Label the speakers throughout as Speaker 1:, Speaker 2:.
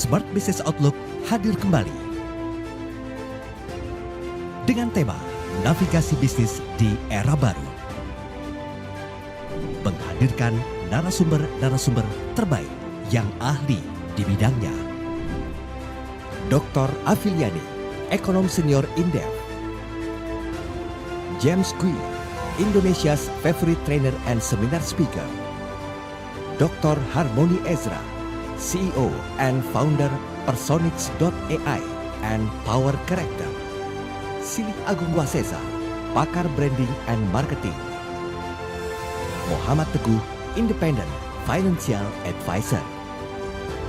Speaker 1: Smart Business Outlook hadir kembali dengan tema Navigasi Bisnis di Era Baru. Menghadirkan narasumber-narasumber terbaik yang ahli di bidangnya. Dr. Afiliani, Ekonom Senior Indef. James Kui, Indonesia's favorite trainer and seminar speaker. Dr. Harmony Ezra, CEO and founder Personix.ai and Power Character. Silih Agung Wasesa, pakar branding and marketing. Muhammad Teguh, Independent Financial Advisor.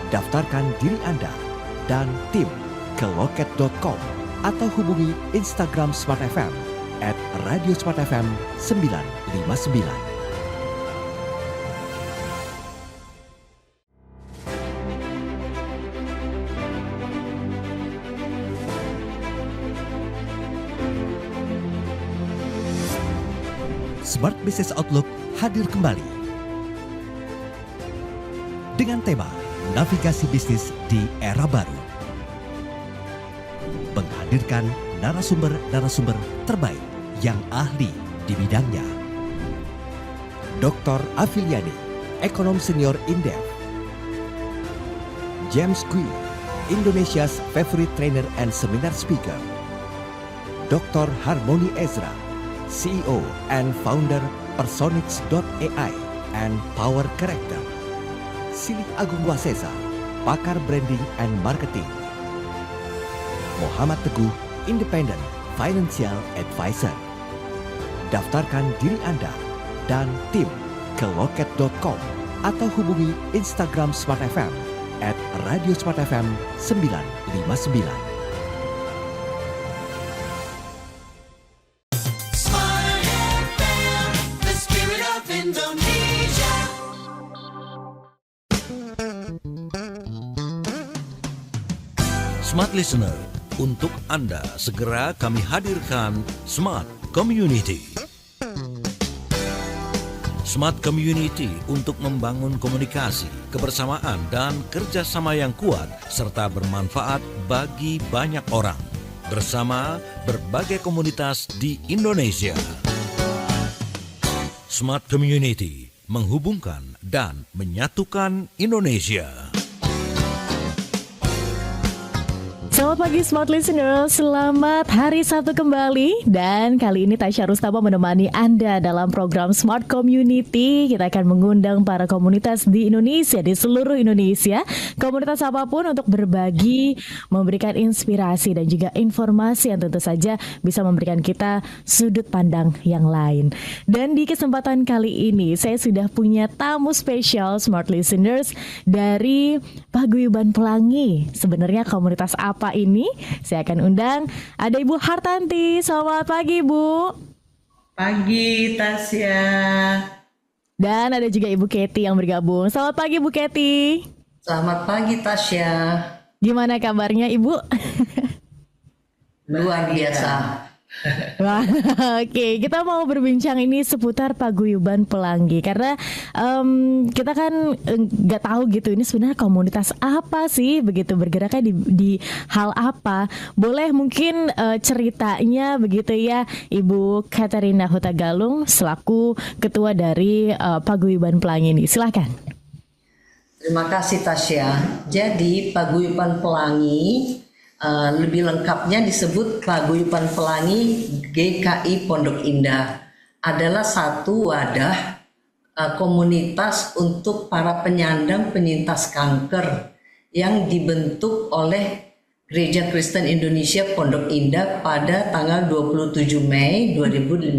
Speaker 1: Daftarkan diri Anda dan tim ke loket.com atau hubungi Instagram Smart FM @Radio Smart FM 959. Smart Business Outlook hadir kembali dengan tema Navigasi Bisnis di Era Baru. Menghadirkan narasumber-narasumber terbaik yang ahli di bidangnya. Dr. Afiliani, Ekonom Senior Indef. James Kui, Indonesia's favorite trainer and seminar speaker. Dr. Harmony Ezra, CEO and founder Personix.ai and Power Character. Silih Agung Wasesa, pakar branding and marketing. Muhammad Teguh, Independent Financial Advisor. Daftarkan diri Anda dan tim ke loket.com atau hubungi Instagram Smart FM @Radio Smart FM 959.
Speaker 2: Smart Listener, untuk Anda segera kami hadirkan Smart Community. Smart Community untuk membangun komunikasi, kebersamaan, dan kerjasama yang kuat serta bermanfaat bagi banyak orang bersama berbagai komunitas di Indonesia. Smart Community menghubungkan dan menyatukan Indonesia.
Speaker 3: Selamat pagi Smart Listener, selamat hari Sabtu kembali. Dan kali ini Tasya Rustama menemani Anda dalam program Smart Community. Kita akan mengundang para komunitas di Indonesia, di seluruh Indonesia, komunitas apapun, untuk berbagi, memberikan inspirasi dan juga informasi yang tentu saja bisa memberikan kita sudut pandang yang lain. Dan di kesempatan kali ini saya sudah punya tamu spesial Smart Listeners dari Paguyuban Pelangi. Sebenarnya komunitas apa ini? Saya akan undang ada Ibu Hartanti. Selamat pagi, Bu.
Speaker 4: Pagi, Tasya.
Speaker 3: Dan ada juga Ibu Kety yang bergabung. Selamat pagi, Bu Kety.
Speaker 4: Selamat pagi, Tasya.
Speaker 3: Gimana kabarnya, Ibu?
Speaker 4: Luar biasa.
Speaker 3: Wah, oke, kita mau berbincang ini seputar Paguyuban Pelangi karena kita kan nggak tahu gitu ini sebenarnya komunitas apa sih, begitu bergeraknya di hal apa. Boleh mungkin ceritanya begitu ya, Ibu Katerina Hutagalung selaku ketua dari Paguyuban Pelangi ini. Silakan.
Speaker 4: Terima kasih, Tasya. Jadi Paguyuban Pelangi lebih lengkapnya disebut Paguyuban Pelangi GKI Pondok Indah, adalah satu wadah komunitas untuk para penyandang penyintas kanker yang dibentuk oleh Gereja Kristen Indonesia Pondok Indah pada tanggal 27 Mei 2015.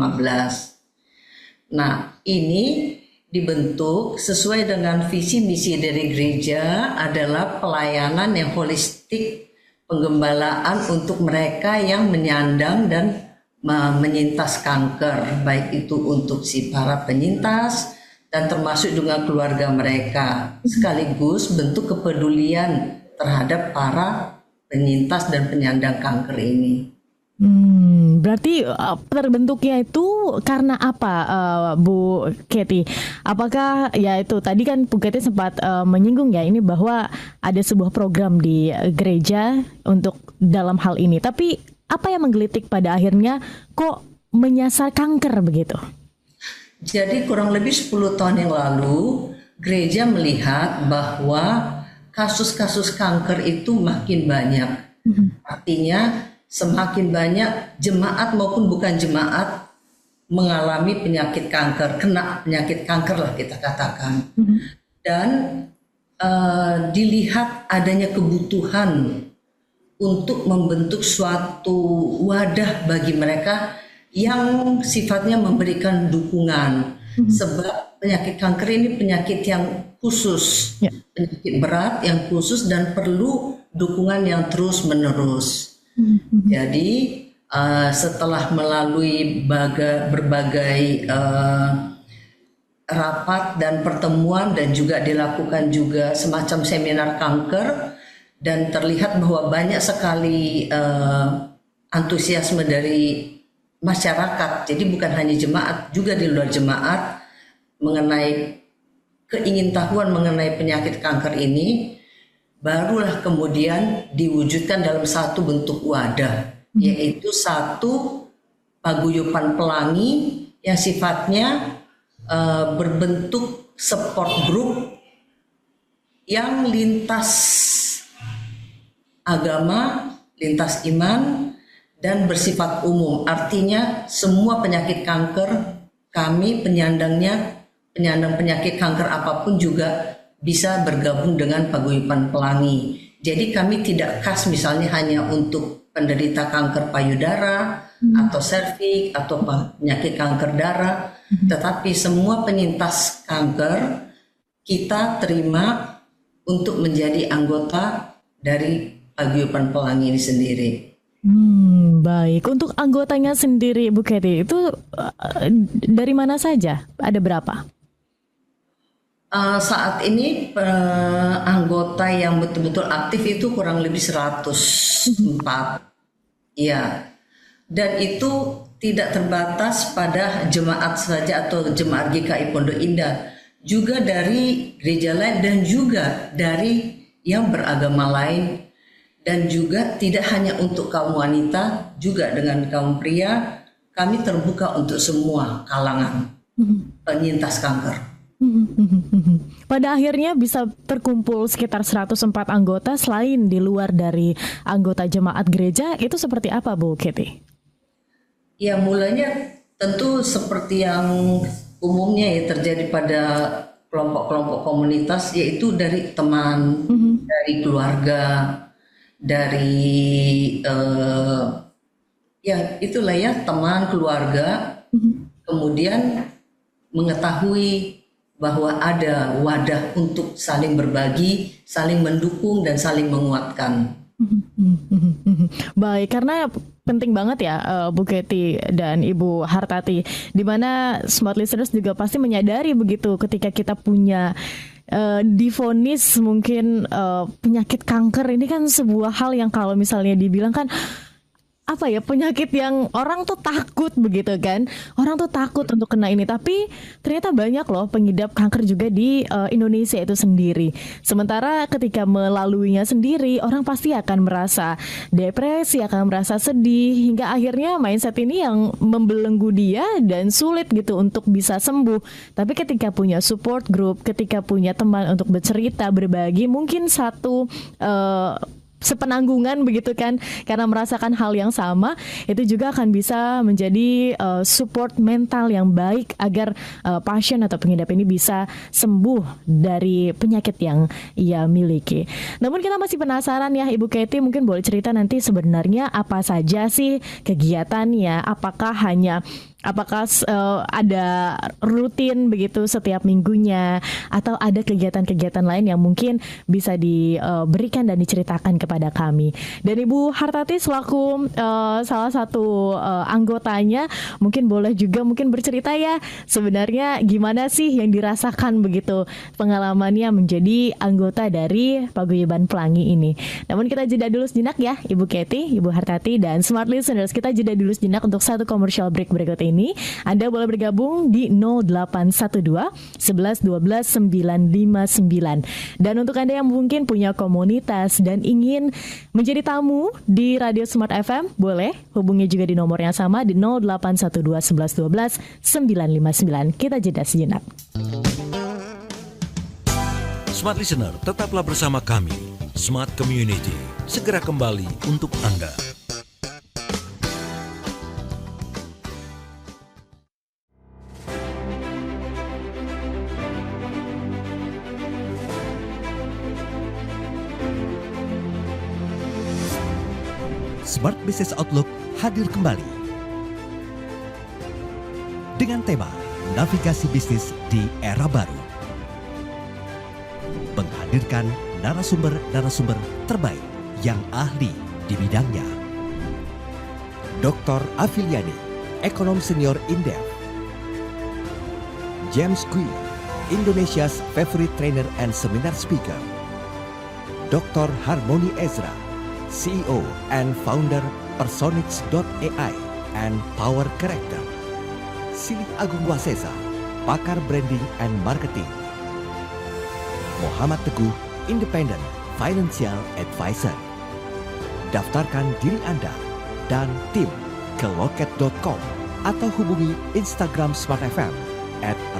Speaker 4: Nah, ini dibentuk sesuai dengan visi misi dari gereja adalah pelayanan yang holistik, penggembalaan untuk mereka yang menyandang dan menyintas kanker, baik itu untuk si para penyintas dan termasuk juga keluarga mereka, sekaligus bentuk kepedulian terhadap para penyintas dan penyandang kanker ini.
Speaker 3: Berarti terbentuknya itu karena apa, Bu Kety? Apakah ya itu tadi kan Bu Kety sempat menyinggung ya ini bahwa ada sebuah program di gereja untuk dalam hal ini. Tapi apa yang menggelitik pada akhirnya kok menyasar kanker begitu?
Speaker 4: Jadi kurang lebih 10 tahun yang lalu gereja melihat bahwa kasus-kasus kanker itu makin banyak. Artinya semakin banyak jemaat maupun bukan jemaat mengalami penyakit kanker, kena penyakit kanker lah kita katakan. Dan dilihat adanya kebutuhan untuk membentuk suatu wadah bagi mereka yang sifatnya memberikan dukungan. Sebab penyakit kanker ini penyakit yang khusus, penyakit berat yang khusus dan perlu dukungan yang terus-menerus. Jadi setelah melalui berbagai rapat dan pertemuan dan juga dilakukan juga semacam seminar kanker dan terlihat bahwa banyak sekali antusiasme dari masyarakat. Jadi bukan hanya jemaat, juga di luar jemaat mengenai keingintahuan mengenai penyakit kanker ini. Barulah kemudian diwujudkan dalam satu bentuk wadah, yaitu satu paguyuban pelangi yang sifatnya berbentuk support group yang lintas agama, lintas iman, dan bersifat umum. Artinya semua penyakit kanker kami penyandang penyakit kanker apapun juga bisa bergabung dengan paguyuban pelangi. Jadi kami tidak khas misalnya hanya untuk penderita kanker payudara atau serviks atau penyakit kanker darah, tetapi semua penyintas kanker kita terima untuk menjadi anggota dari paguyuban pelangi ini sendiri.
Speaker 3: Baik, untuk anggotanya sendiri Bu Kety itu dari mana saja? Ada berapa?
Speaker 4: Saat ini anggota yang betul-betul aktif itu kurang lebih 104. Ya. Dan itu tidak terbatas pada jemaat saja atau jemaat GKI Pondok Indah, juga dari gereja lain dan juga dari yang beragama lain, dan juga tidak hanya untuk kaum wanita, juga dengan kaum pria. Kami terbuka untuk semua kalangan penyintas kanker.
Speaker 3: Pada akhirnya bisa terkumpul sekitar 104 anggota selain di luar dari anggota jemaat gereja. Itu seperti apa Bu Kety?
Speaker 4: Ya mulanya tentu seperti yang umumnya ya terjadi pada kelompok-kelompok komunitas, yaitu dari teman, dari keluarga, dari ya itulah ya teman, keluarga, kemudian mengetahui bahwa ada wadah untuk saling berbagi, saling mendukung, dan saling menguatkan.
Speaker 3: Baik, karena penting banget ya Bu Kety dan Ibu Hartati, di mana smart listeners juga pasti menyadari begitu ketika kita punya divonis mungkin penyakit kanker ini kan sebuah hal yang kalau misalnya dibilang kan apa ya, penyakit yang orang tuh takut begitu kan. Orang tuh takut untuk kena ini, tapi ternyata banyak loh pengidap kanker juga di Indonesia itu sendiri. Sementara ketika melaluinya sendiri, orang pasti akan merasa depresi, akan merasa sedih, hingga akhirnya mindset ini yang membelenggu dia dan sulit gitu untuk bisa sembuh. Tapi ketika punya support group, ketika punya teman untuk bercerita, berbagi, mungkin satu sepenanggungan begitu kan, karena merasakan hal yang sama, itu juga akan bisa menjadi support mental yang baik agar pasien atau pengidap ini bisa sembuh dari penyakit yang ia miliki. Namun kita masih penasaran ya Ibu Kety, mungkin boleh cerita nanti sebenarnya apa saja sih kegiatannya, apakah hanya Apakah ada rutin begitu setiap minggunya atau ada kegiatan-kegiatan lain yang mungkin bisa diberikan dan diceritakan kepada kami. Dan Ibu Hartati selaku salah satu anggotanya mungkin boleh juga mungkin bercerita ya sebenarnya gimana sih yang dirasakan begitu pengalamannya menjadi anggota dari Paguyuban Pelangi ini. Namun kita jeda dulu sejenak ya Ibu Katy, Ibu Hartati dan Smart Listeners, kita jeda dulu sejenak untuk satu commercial break berikut ini. Anda boleh bergabung di 0812 11 12 959. Dan untuk Anda yang mungkin punya komunitas dan ingin menjadi tamu di Radio Smart FM, boleh hubungi juga di nomor yang sama di 0812 11 12 959. Kita jeda sejenak.
Speaker 2: Smart Listener, tetaplah bersama kami. Smart Community segera kembali untuk Anda.
Speaker 1: Smart Business Outlook hadir kembali dengan tema Navigasi Bisnis di Era Baru. Menghadirkan narasumber-narasumber terbaik yang ahli di bidangnya. Dr. Afiliani, Ekonom Senior Indef. James Kui, Indonesia's favorite trainer and seminar speaker. Dr. Harmony Ezra, CEO and founder Personix.ai and Power Character. Silih Agung Wasesa, pakar branding and marketing. Muhammad Teguh, Independent Financial Advisor. Daftarkan diri Anda dan tim ke loket.com atau hubungi Instagram Smart FM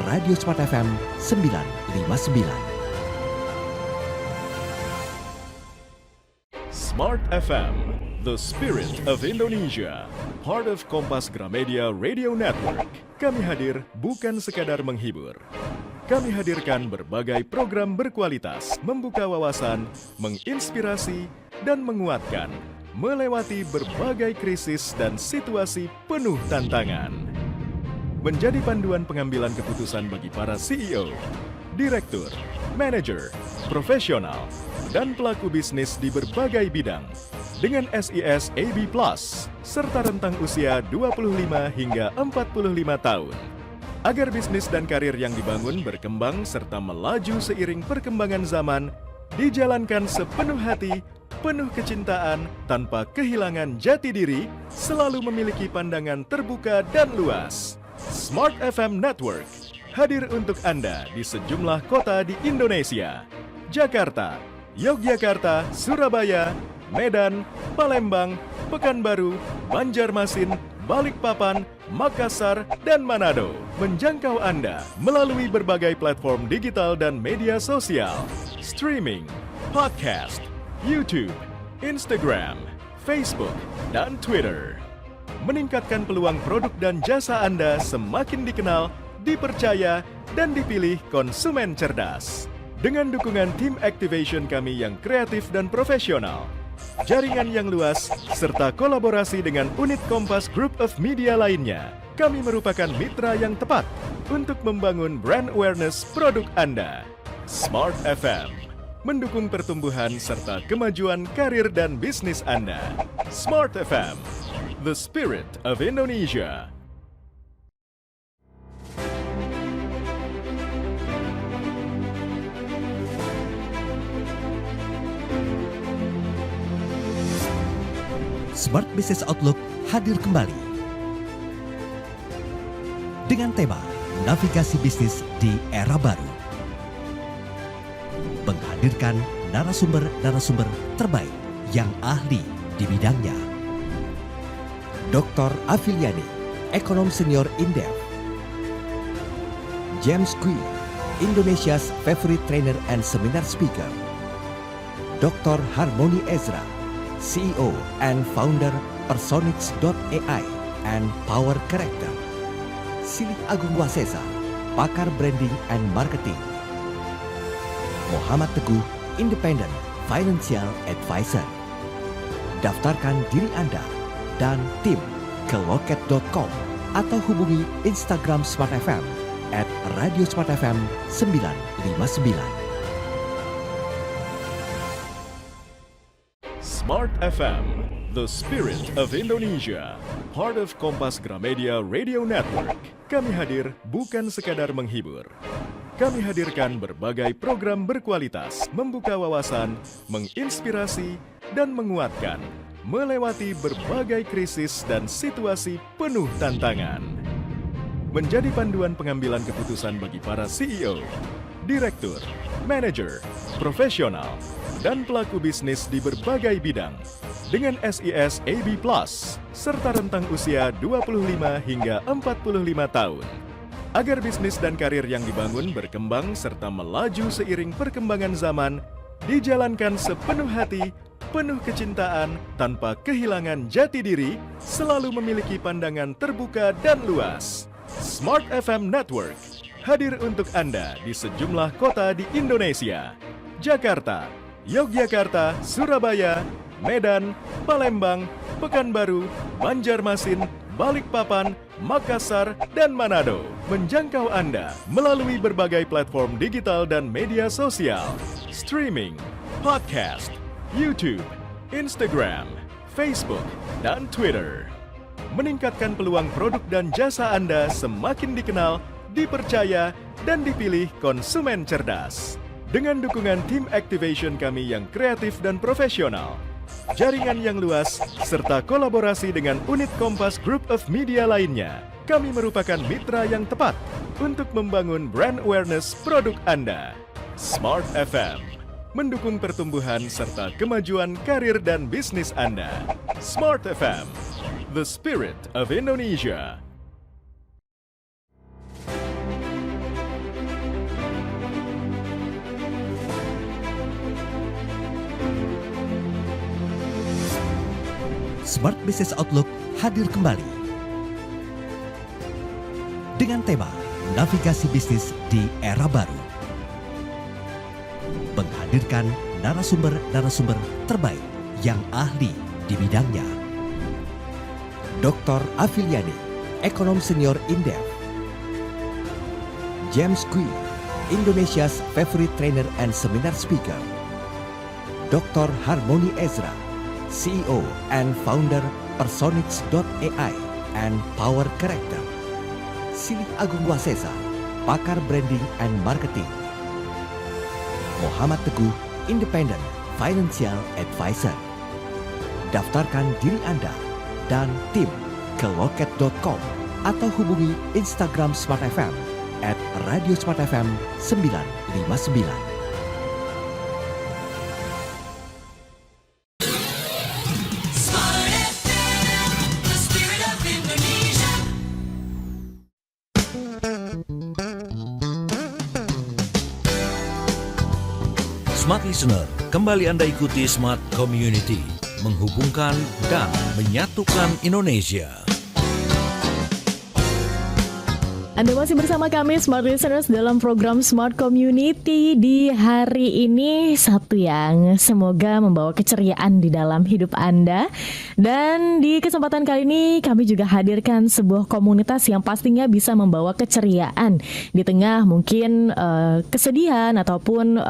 Speaker 1: @Radio Smart FM 959.
Speaker 5: Smart FM, the spirit of Indonesia, part of Kompas Gramedia Radio Network. Kami hadir bukan sekadar menghibur. Kami hadirkan berbagai program berkualitas, membuka wawasan, menginspirasi, dan menguatkan, melewati berbagai krisis dan situasi penuh tantangan. Menjadi panduan pengambilan keputusan bagi para CEO, direktur, manajer, profesional, dan pelaku bisnis di berbagai bidang dengan SIS AB+, serta rentang usia 25 hingga 45 tahun. Agar bisnis dan karir yang dibangun berkembang serta melaju seiring perkembangan zaman, dijalankan sepenuh hati, penuh kecintaan, tanpa kehilangan jati diri, selalu memiliki pandangan terbuka dan luas. Smart FM Network hadir untuk Anda di sejumlah kota di Indonesia. Jakarta, Yogyakarta, Surabaya, Medan, Palembang, Pekanbaru, Banjarmasin, Balikpapan, Makassar, dan Manado. Menjangkau Anda melalui berbagai platform digital dan media sosial, streaming, podcast, YouTube, Instagram, Facebook, dan Twitter. Meningkatkan peluang produk dan jasa Anda semakin dikenal, dipercaya, dan dipilih konsumen cerdas. Dengan dukungan tim activation kami yang kreatif dan profesional, jaringan yang luas, serta kolaborasi dengan unit Kompas Group of Media lainnya, kami merupakan mitra yang tepat untuk membangun brand awareness produk Anda. Smart FM, mendukung pertumbuhan serta kemajuan karir dan bisnis Anda. Smart FM, the spirit of Indonesia.
Speaker 1: Smart Business Outlook hadir kembali dengan tema Navigasi Bisnis di Era Baru. Menghadirkan narasumber-narasumber terbaik yang ahli di bidangnya. Dr. Afiliani, Ekonom Senior Indef. James Kui, Indonesia's favorite trainer and seminar speaker. Dr. Harmony Ezra, CEO and founder Personix.ai and Power Character. Silih Agung Wasesa, pakar branding and marketing. Muhammad Teguh, Independent Financial Advisor. Daftarkan diri Anda dan tim ke loket.com atau hubungi Instagram Smart FM @radiosmartfm 959.
Speaker 5: Smart FM, the spirit of Indonesia, part of Kompas Gramedia Radio Network. Kami hadir bukan sekadar menghibur. Kami hadirkan berbagai program berkualitas, membuka wawasan, menginspirasi, dan menguatkan, melewati berbagai krisis dan situasi penuh tantangan. Menjadi panduan pengambilan keputusan bagi para CEO, direktur, manajer, profesional, dan pelaku bisnis di berbagai bidang dengan SIS AB Plus serta rentang usia 25 hingga 45 tahun. Agar bisnis dan karir yang dibangun berkembang serta melaju seiring perkembangan zaman, dijalankan sepenuh hati, penuh kecintaan, tanpa kehilangan jati diri, selalu memiliki pandangan terbuka dan luas. Smart FM Network hadir untuk Anda di sejumlah kota di Indonesia. Jakarta, Yogyakarta, Surabaya, Medan, Palembang, Pekanbaru, Banjarmasin, Balikpapan, Makassar, dan Manado. Menjangkau Anda melalui berbagai platform digital dan media sosial, streaming, podcast, YouTube, Instagram, Facebook, dan Twitter. Meningkatkan peluang produk dan jasa Anda semakin dikenal, dipercaya, dan dipilih konsumen cerdas. Dengan dukungan tim activation kami yang kreatif dan profesional, jaringan yang luas, serta kolaborasi dengan unit Kompas Group of Media lainnya, kami merupakan mitra yang tepat untuk membangun brand awareness produk Anda. Smart FM mendukung pertumbuhan serta kemajuan karir dan bisnis Anda. Smart FM, the spirit of Indonesia.
Speaker 1: Smart Business Outlook hadir kembali dengan tema Navigasi Bisnis di Era Baru. Menghadirkan narasumber-narasumber terbaik yang ahli di bidangnya. Dr. Afiliani, Ekonom Senior Indef. James Kui, Indonesia's favorite trainer and seminar speaker. Dr. Harmony Ezra, CEO and founder Personix.ai and Power Character. Silih Agung Wasesa, pakar branding and marketing. Muhammad Teguh, Independent Financial Advisor. Daftarkan diri Anda dan tim ke loket.com atau hubungi Instagram Smart FM @radiosmartfm 959.
Speaker 2: Smart Listener, kembali Anda ikuti Smart Community, menghubungkan dan menyatukan Indonesia.
Speaker 3: Anda masih bersama kami Smart Listeners dalam program Smart Community di hari ini, Sabtu yang semoga membawa keceriaan di dalam hidup Anda. Dan di kesempatan kali ini kami juga hadirkan sebuah komunitas yang pastinya bisa membawa keceriaan di tengah mungkin kesedihan ataupun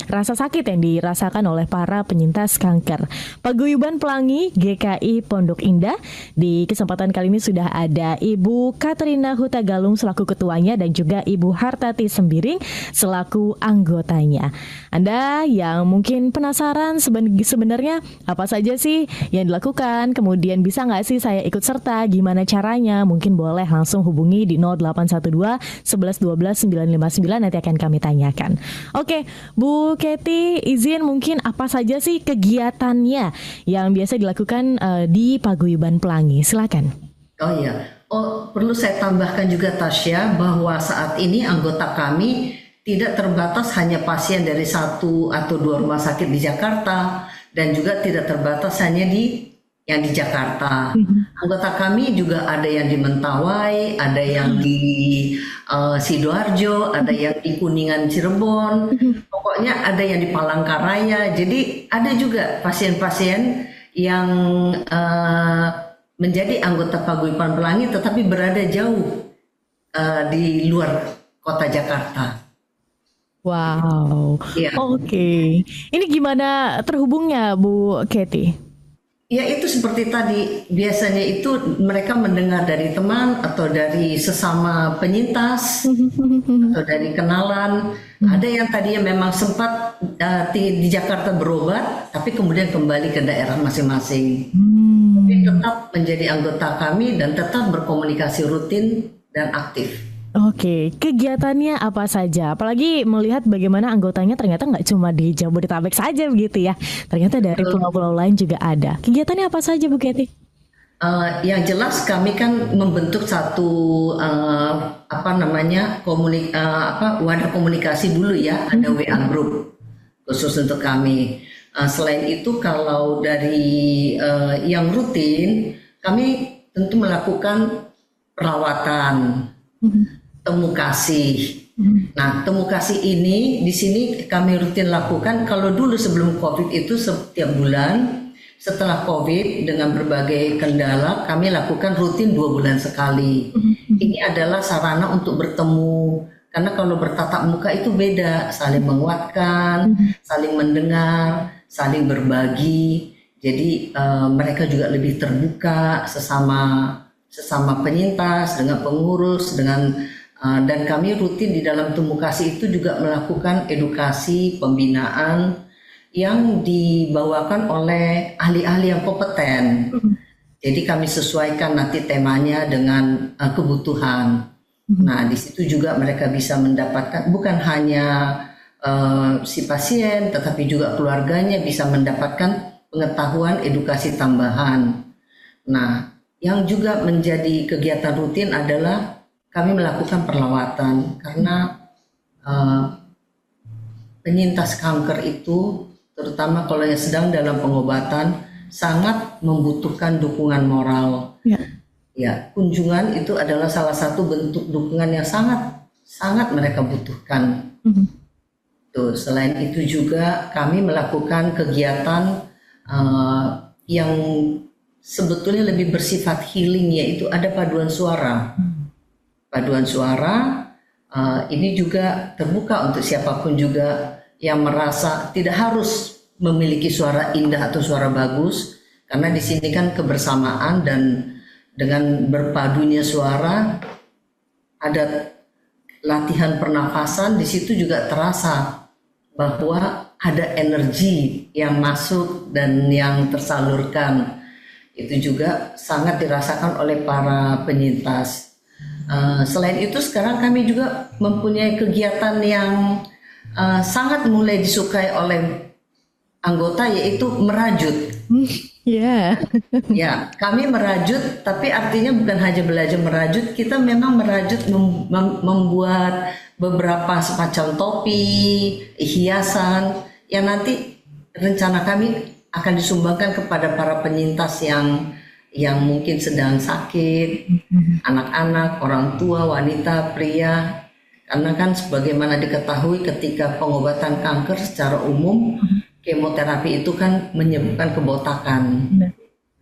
Speaker 3: rasa sakit yang dirasakan oleh para penyintas kanker. Paguyuban Pelangi GKI Pondok Indah. Di kesempatan kali ini sudah ada Ibu Katrina Hutagalung selaku ketuanya dan juga Ibu Hartati Sembiring selaku anggotanya. Anda yang mungkin penasaran sebenarnya apa saja sih yang dilakukan, kemudian bisa nggak sih saya ikut serta, gimana caranya, mungkin boleh langsung hubungi di 0812 11 12 959, nanti akan kami tanyakan. Oke, Bu Kety, izin mungkin apa saja sih kegiatannya yang biasa dilakukan di Paguyuban Pelangi, silakan.
Speaker 4: Oh iya, perlu saya tambahkan juga Tasya bahwa saat ini anggota kami tidak terbatas hanya pasien dari 1 atau 2 rumah sakit di Jakarta dan juga tidak terbatas hanya di Jakarta. Anggota kami juga ada yang di Mentawai, ada yang di Sidoarjo, ada yang di Kuningan Cirebon, pokoknya ada yang di Palangkaraya. Jadi ada juga pasien-pasien yang menjadi anggota Paguyuban Pelangi tetapi berada jauh di luar kota Jakarta.
Speaker 3: Wow.
Speaker 4: Iya.
Speaker 3: Oke. Ini gimana terhubungnya Bu Katy?
Speaker 4: Ya itu seperti tadi, biasanya itu mereka mendengar dari teman atau dari sesama penyintas atau dari kenalan. Ada yang tadinya memang sempat di Jakarta berobat, tapi kemudian kembali ke daerah masing-masing. Tapi tetap menjadi anggota kami dan tetap berkomunikasi rutin dan aktif.
Speaker 3: Oke, kegiatannya apa saja? Apalagi melihat bagaimana anggotanya ternyata nggak cuma di Jabodetabek saja begitu ya. Ternyata dari pulau-pulau lain juga ada. Kegiatannya apa saja Bu Katy?
Speaker 4: Yang jelas kami kan membentuk satu wadah komunikasi dulu ya, ada WA group khusus untuk kami. Selain itu kalau dari yang rutin, kami tentu melakukan perawatan. Temu kasih. Nah, temu kasih ini di sini kami rutin lakukan. Kalau dulu sebelum COVID itu setiap bulan, setelah COVID dengan berbagai kendala kami lakukan rutin 2 bulan sekali. Ini adalah sarana untuk bertemu. Karena kalau bertatap muka itu beda, saling menguatkan, saling mendengar, saling berbagi. Jadi mereka juga lebih terbuka sesama penyintas, dengan pengurus, dan kami rutin di dalam temu kasih itu juga melakukan edukasi pembinaan yang dibawakan oleh ahli-ahli yang kompeten. Jadi kami sesuaikan nanti temanya dengan kebutuhan. Nah, di situ juga mereka bisa mendapatkan bukan hanya si pasien, tetapi juga keluarganya bisa mendapatkan pengetahuan edukasi tambahan. Nah, yang juga menjadi kegiatan rutin adalah kami melakukan perlawatan karena penyintas kanker itu, terutama kalau yang sedang dalam pengobatan, sangat membutuhkan dukungan moral. Ya, kunjungan itu adalah salah satu bentuk dukungan yang sangat mereka butuhkan. Tuh, selain itu juga kami melakukan kegiatan yang sebetulnya lebih bersifat healing, yaitu ada paduan suara. Paduan suara ini juga terbuka untuk siapapun juga yang merasa tidak harus memiliki suara indah atau suara bagus, karena di sini kan kebersamaan dan dengan berpadunya suara ada latihan pernafasan. Di situ juga terasa bahwa ada energi yang masuk dan yang tersalurkan. Itu juga sangat dirasakan oleh para penyintas. Selain itu sekarang kami juga mempunyai kegiatan yang sangat mulai disukai oleh anggota, yaitu merajut. Ya, kami merajut, tapi artinya bukan hanya belajar merajut, kita memang merajut membuat beberapa semacam topi, hiasan yang nanti rencana kami akan disumbangkan kepada para penyintas yang mungkin sedang sakit, anak-anak, orang tua, wanita, pria. Karena kan sebagaimana diketahui ketika pengobatan kanker secara umum, kemoterapi itu kan menyebabkan kebotakan.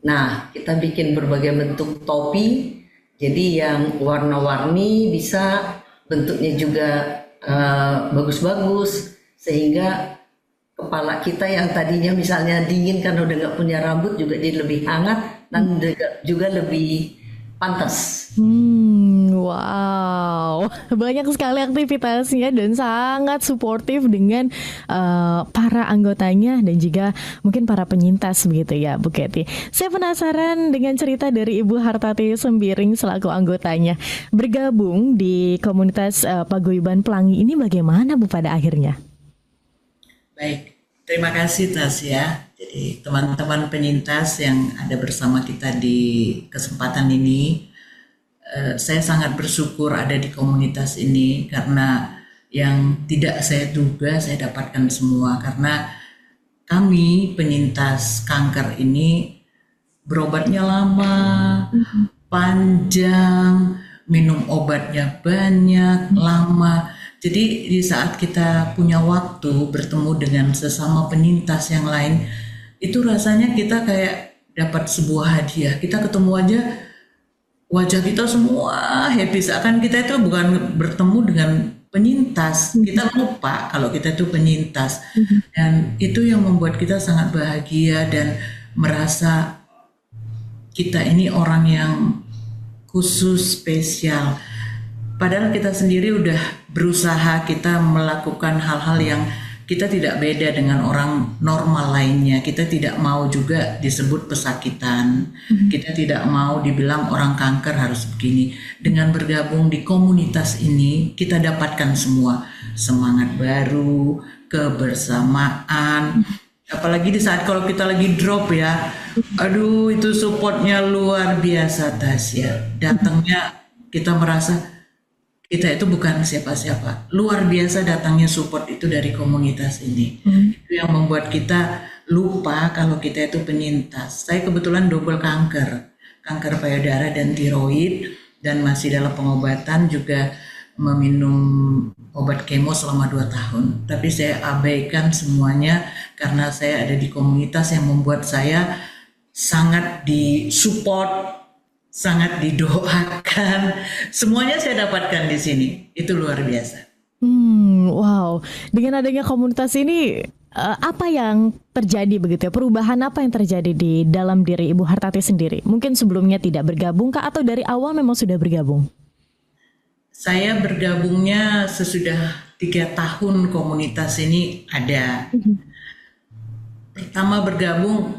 Speaker 4: Nah, kita bikin berbagai bentuk topi, jadi yang warna-warni, bisa bentuknya juga bagus-bagus, sehingga kepala kita yang tadinya misalnya dingin karena udah nggak punya rambut juga jadi lebih hangat dan juga lebih pantas.
Speaker 3: Wow, banyak sekali aktivitasnya dan sangat suportif dengan para anggotanya dan juga mungkin para penyintas begitu ya Bu Katy. Saya penasaran dengan cerita dari Ibu Hartati Sembiring selaku anggotanya. Bergabung di komunitas Paguyuban Pelangi ini bagaimana Bu pada akhirnya?
Speaker 6: Baik, terima kasih Tasya. Jadi teman-teman penyintas yang ada bersama kita di kesempatan ini, saya sangat bersyukur ada di komunitas ini karena yang tidak saya duga saya dapatkan semua, karena kami penyintas kanker ini berobatnya lama, panjang, minum obatnya banyak, lama. Jadi di saat kita punya waktu bertemu dengan sesama penyintas yang lain, itu rasanya kita kayak dapat sebuah hadiah. Kita ketemu aja wajah kita semua happy, seakan kita itu bukan bertemu dengan penyintas. Kita lupa kalau kita itu penyintas. Dan itu yang membuat kita sangat bahagia dan merasa kita ini orang yang khusus, spesial. Padahal kita sendiri udah berusaha, kita melakukan hal-hal yang kita tidak beda dengan orang normal lainnya. Kita tidak mau juga disebut pesakitan. Kita tidak mau dibilang orang kanker harus begini. Dengan bergabung di komunitas ini, kita dapatkan semua semangat baru, kebersamaan. Apalagi di saat kalau kita lagi drop ya, aduh itu supportnya luar biasa, Tasya. Datangnya kita merasa kita itu bukan siapa-siapa. Luar biasa datangnya support itu dari komunitas ini. Itu yang membuat kita lupa kalau kita itu penyintas. Saya kebetulan double kanker payudara dan tiroid, dan masih dalam pengobatan, juga meminum obat kemo selama 2 tahun. Tapi saya abaikan semuanya karena saya ada di komunitas yang membuat saya sangat disupport, sangat didoakan. Semuanya saya dapatkan di sini. Itu luar biasa.
Speaker 3: Wow, dengan adanya komunitas ini, apa yang terjadi begitu ya? Perubahan apa yang terjadi di dalam diri Ibu Hartati sendiri? Mungkin sebelumnya tidak bergabung kah, atau dari awal memang sudah bergabung?
Speaker 6: Saya bergabungnya sesudah 3 tahun komunitas ini ada. Pertama bergabung,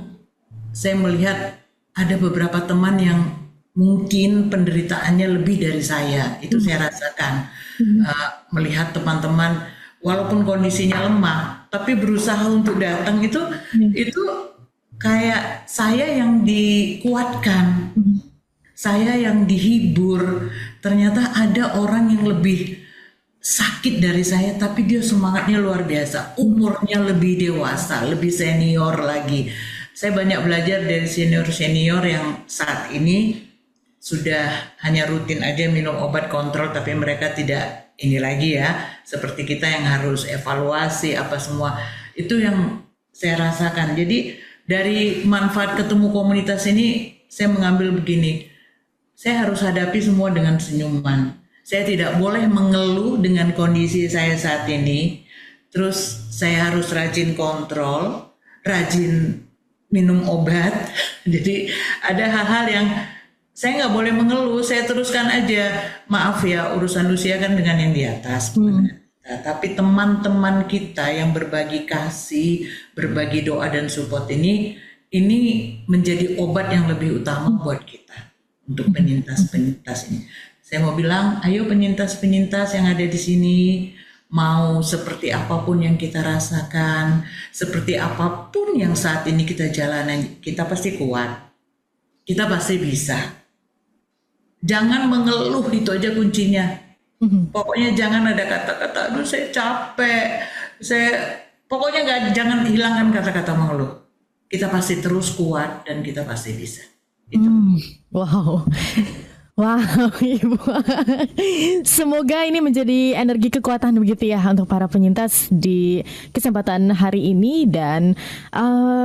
Speaker 6: saya melihat ada beberapa teman yang mungkin penderitaannya lebih dari saya. Itu saya rasakan. Melihat teman-teman walaupun kondisinya lemah, tapi berusaha untuk datang, itu kayak saya yang dikuatkan, saya yang dihibur. Ternyata ada orang yang lebih sakit dari saya, tapi dia semangatnya luar biasa, umurnya lebih dewasa, lebih senior lagi. Saya banyak belajar dari senior-senior yang saat ini sudah hanya rutin aja minum obat kontrol, tapi mereka tidak ini lagi ya, seperti kita yang harus evaluasi apa semua. Itu yang saya rasakan. Jadi dari manfaat ketemu komunitas ini, saya mengambil begini, saya harus hadapi semua dengan senyuman. Saya tidak boleh mengeluh dengan kondisi saya saat ini. Terus saya harus rajin kontrol, rajin minum obat. Jadi ada hal-hal yang saya nggak boleh mengeluh, saya teruskan aja. Maaf ya, urusan usia kan dengan yang di atas. Tapi teman-teman kita yang berbagi kasih, berbagi doa dan support ini menjadi obat yang lebih utama buat kita untuk penyintas-penyintas ini. Saya mau bilang, ayo penyintas-penyintas yang ada di sini, mau seperti apapun yang kita rasakan, seperti apapun yang saat ini kita jalani, kita pasti kuat, kita pasti bisa. Jangan mengeluh, itu aja kuncinya. Pokoknya jangan ada kata-kata, aduh saya capek, pokoknya jangan hilangkan kata-kata mengeluh. Kita pasti terus kuat dan kita pasti bisa. Itu.
Speaker 3: Wow. Wow, Ibu. Semoga ini menjadi energi kekuatan begitu ya untuk para penyintas di kesempatan hari ini, dan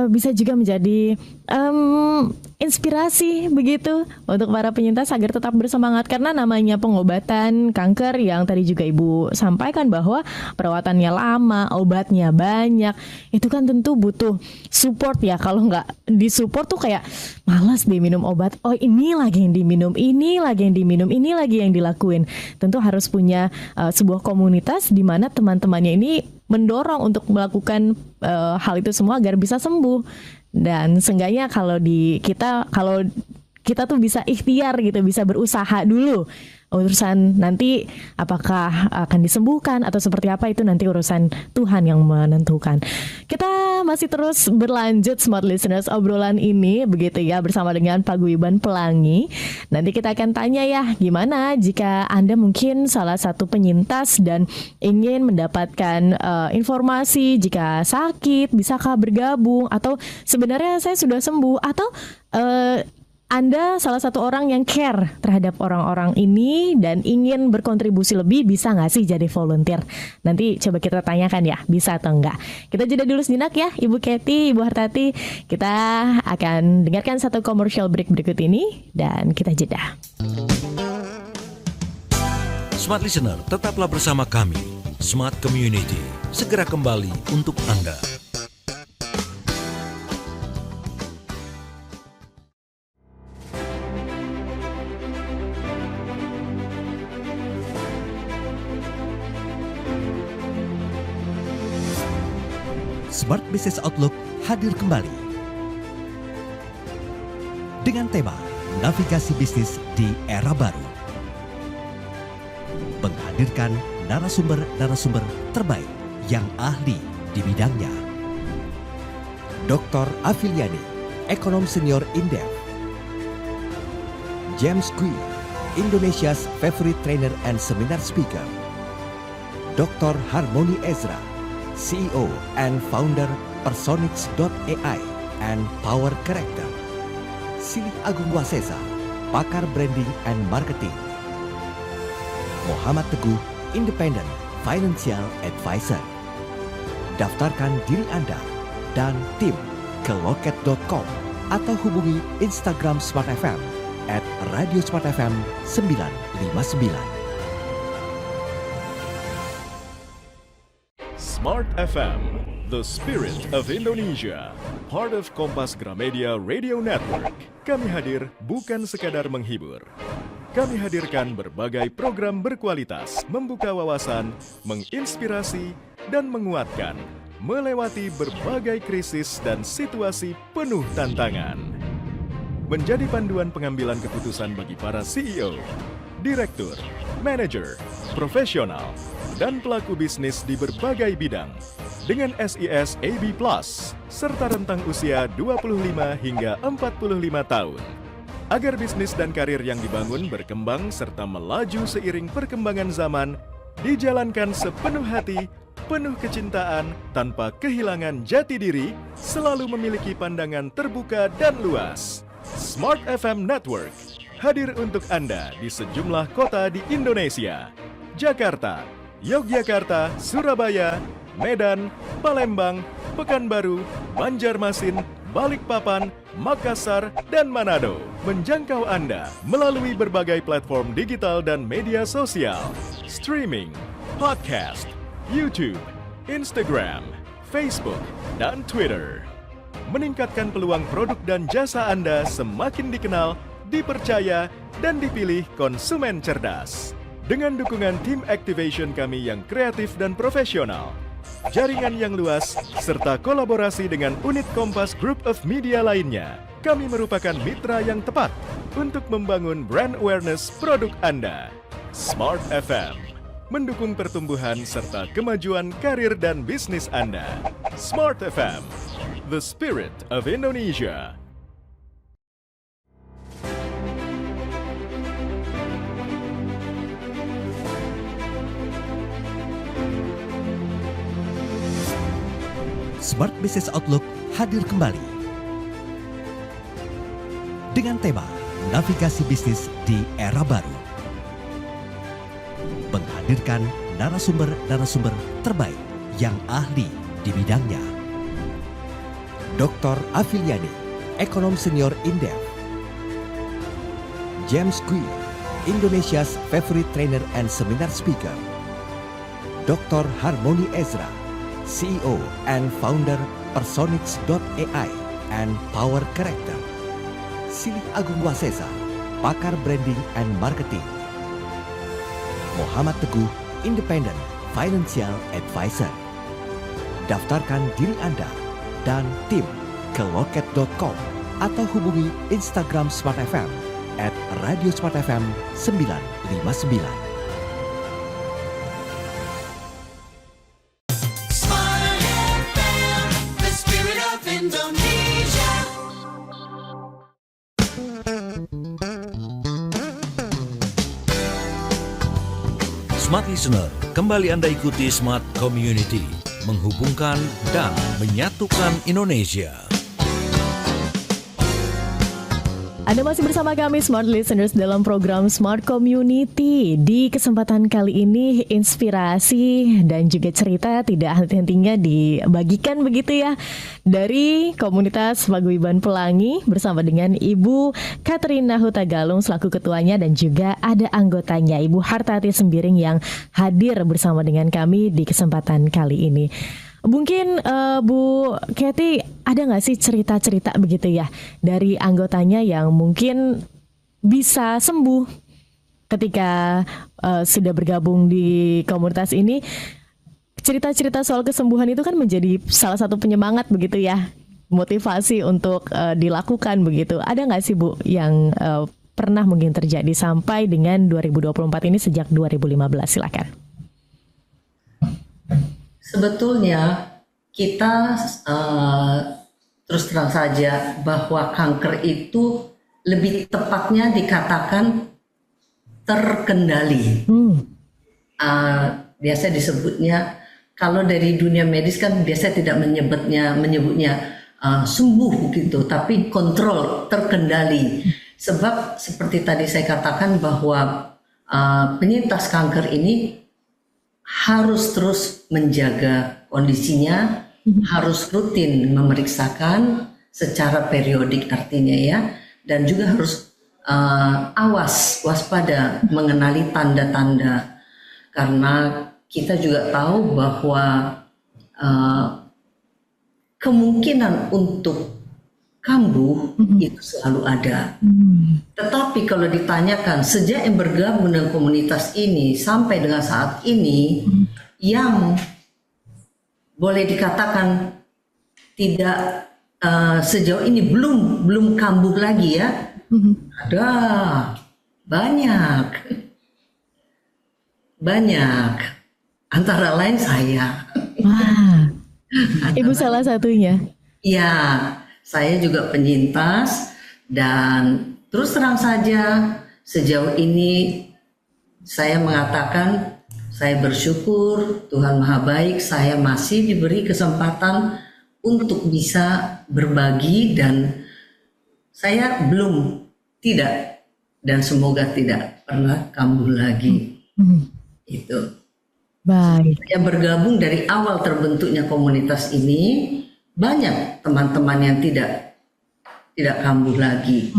Speaker 3: bisa juga menjadi inspirasi begitu untuk para penyintas agar tetap bersemangat, karena namanya pengobatan kanker yang tadi juga Ibu sampaikan bahwa perawatannya lama, obatnya banyak, itu kan tentu butuh support ya. Kalau nggak disupport tuh kayak malas deh minum obat. Oh, ini lagi yang diminum, ini lagi yang diminum, ini lagi yang dilakuin. Tentu harus punya sebuah komunitas di mana teman-temannya ini mendorong untuk melakukan hal itu semua agar bisa sembuh. Dan seenggaknya kalau kita tuh bisa ikhtiar gitu, bisa berusaha dulu. Urusan nanti apakah akan disembuhkan atau seperti apa, itu nanti urusan Tuhan yang menentukan. Kita masih terus berlanjut Smart Listeners obrolan ini begitu ya, bersama dengan Paguyuban Pelangi. Nanti kita akan tanya ya, gimana jika Anda mungkin salah satu penyintas dan ingin mendapatkan informasi jika sakit, bisakah bergabung, atau sebenarnya saya sudah sembuh, atau Anda salah satu orang yang care terhadap orang-orang ini dan ingin berkontribusi lebih, bisa nggak sih jadi volunteer? Nanti coba kita tanyakan ya, bisa atau enggak. Kita jeda dulu sejenak ya, Ibu Kety, Ibu Hartati. Kita akan dengarkan satu commercial break berikut ini dan kita jeda.
Speaker 2: Smart Listener, tetaplah bersama kami. Smart Community, segera kembali untuk Anda.
Speaker 1: Smart Business Outlook hadir kembali dengan tema Navigasi Bisnis di Era Baru. Menghadirkan narasumber-narasumber terbaik yang ahli di bidangnya. Dr. Afiliani, Ekonom Senior Indef. James Kui, Indonesia's favorite trainer and seminar speaker. Dr. Harmony Ezra, CEO and founder Personix.ai and Power Character. Silih Agung Wasesa, pakar branding and marketing. Muhammad Teguh, Independent Financial Advisor. Daftarkan diri Anda dan tim ke loket.com atau hubungi Instagram Smart FM @Radio Smart FM 959.
Speaker 5: Smart FM, the spirit of Indonesia, part of Kompas Gramedia Radio Network. Kami hadir bukan sekadar menghibur. Kami hadirkan berbagai program berkualitas, membuka wawasan, menginspirasi, dan menguatkan, melewati berbagai krisis dan situasi penuh tantangan. Menjadi panduan pengambilan keputusan bagi para CEO, direktur, manajer, profesional, dan pelaku bisnis di berbagai bidang dengan SIS AB+, serta rentang usia 25 hingga 45 tahun. Agar bisnis dan karir yang dibangun berkembang serta melaju seiring perkembangan zaman, dijalankan sepenuh hati, penuh kecintaan, tanpa kehilangan jati diri, selalu memiliki pandangan terbuka dan luas. Smart FM Network hadir untuk Anda di sejumlah kota di Indonesia. Jakarta, Yogyakarta, Surabaya, Medan, Palembang, Pekanbaru, Banjarmasin, Balikpapan, Makassar, dan Manado. Menjangkau Anda melalui berbagai platform digital dan media sosial, streaming, podcast, YouTube, Instagram, Facebook, dan Twitter. Meningkatkan peluang produk dan jasa Anda semakin dikenal, dipercaya, dan dipilih konsumen cerdas. Dengan dukungan tim activation kami yang kreatif dan profesional, jaringan yang luas, serta kolaborasi dengan unit Kompas Group of Media lainnya, kami merupakan mitra yang tepat untuk membangun brand awareness produk Anda. Smart FM, mendukung pertumbuhan serta kemajuan karir dan bisnis Anda. Smart FM, the spirit of Indonesia.
Speaker 1: Smart Business Outlook hadir kembali dengan tema Navigasi Bisnis di Era Baru. Menghadirkan narasumber-narasumber terbaik yang ahli di bidangnya. Dr. Afiliani, Ekonom Senior Indef. James Kui, Indonesia's favorite trainer and seminar speaker. Dr. Harmony Ezra, CEO and founder Personix.ai and Power Character. Silih Agung Wasesa, pakar branding and marketing. Muhammad Teguh, Independent Financial Advisor. Daftarkan diri Anda dan tim ke loket.com atau hubungi Instagram Smart FM @Radio Smart FM 959.
Speaker 2: Smart Listener, kembali Anda ikuti Smart Community, menghubungkan dan menyatukan Indonesia.
Speaker 3: Anda masih bersama kami Smart Listeners dalam program Smart Community. Di kesempatan kali ini inspirasi dan juga cerita tidak henti-hentinya dibagikan begitu ya dari komunitas Paguyuban Pelangi bersama dengan Ibu Katrina Hutagalung selaku ketuanya dan juga ada anggotanya Ibu Hartati Sembiring yang hadir bersama dengan kami di kesempatan kali ini. Mungkin Bu Kathy ada nggak sih cerita-cerita begitu ya dari anggotanya yang mungkin bisa sembuh ketika sudah bergabung di komunitas ini? Cerita-cerita soal kesembuhan itu kan menjadi salah satu penyemangat begitu ya, motivasi untuk dilakukan begitu. Ada nggak sih Bu yang pernah mungkin terjadi sampai dengan 2024 ini sejak 2015? Silakan.
Speaker 4: Sebetulnya kita terus terang saja bahwa kanker itu lebih tepatnya dikatakan terkendali. Biasa disebutnya, kalau dari dunia medis kan biasa tidak menyebutnya sembuh gitu, tapi kontrol, terkendali. Sebab seperti tadi saya katakan bahwa penyintas kanker ini harus terus menjaga kondisinya, harus rutin memeriksakan secara periodik artinya ya, dan juga harus waspada mengenali tanda-tanda, karena kita juga tahu bahwa kemungkinan untuk kambuh itu selalu ada. Tetapi kalau ditanyakan sejak yang bergabung dengan komunitas ini sampai dengan saat ini, yang boleh dikatakan tidak sejauh ini belum kambuh lagi ya, ada banyak, antara lain saya.
Speaker 3: Wah, Ibu salah satunya.
Speaker 4: Ya, saya juga penyintas dan terus terang saja sejauh ini saya mengatakan saya bersyukur Tuhan Maha Baik, saya masih diberi kesempatan untuk bisa berbagi dan saya tidak dan semoga tidak pernah kambuh lagi. Itu.
Speaker 3: Baik.
Speaker 4: Saya bergabung dari awal terbentuknya komunitas ini, banyak teman-teman yang tidak kambuh lagi.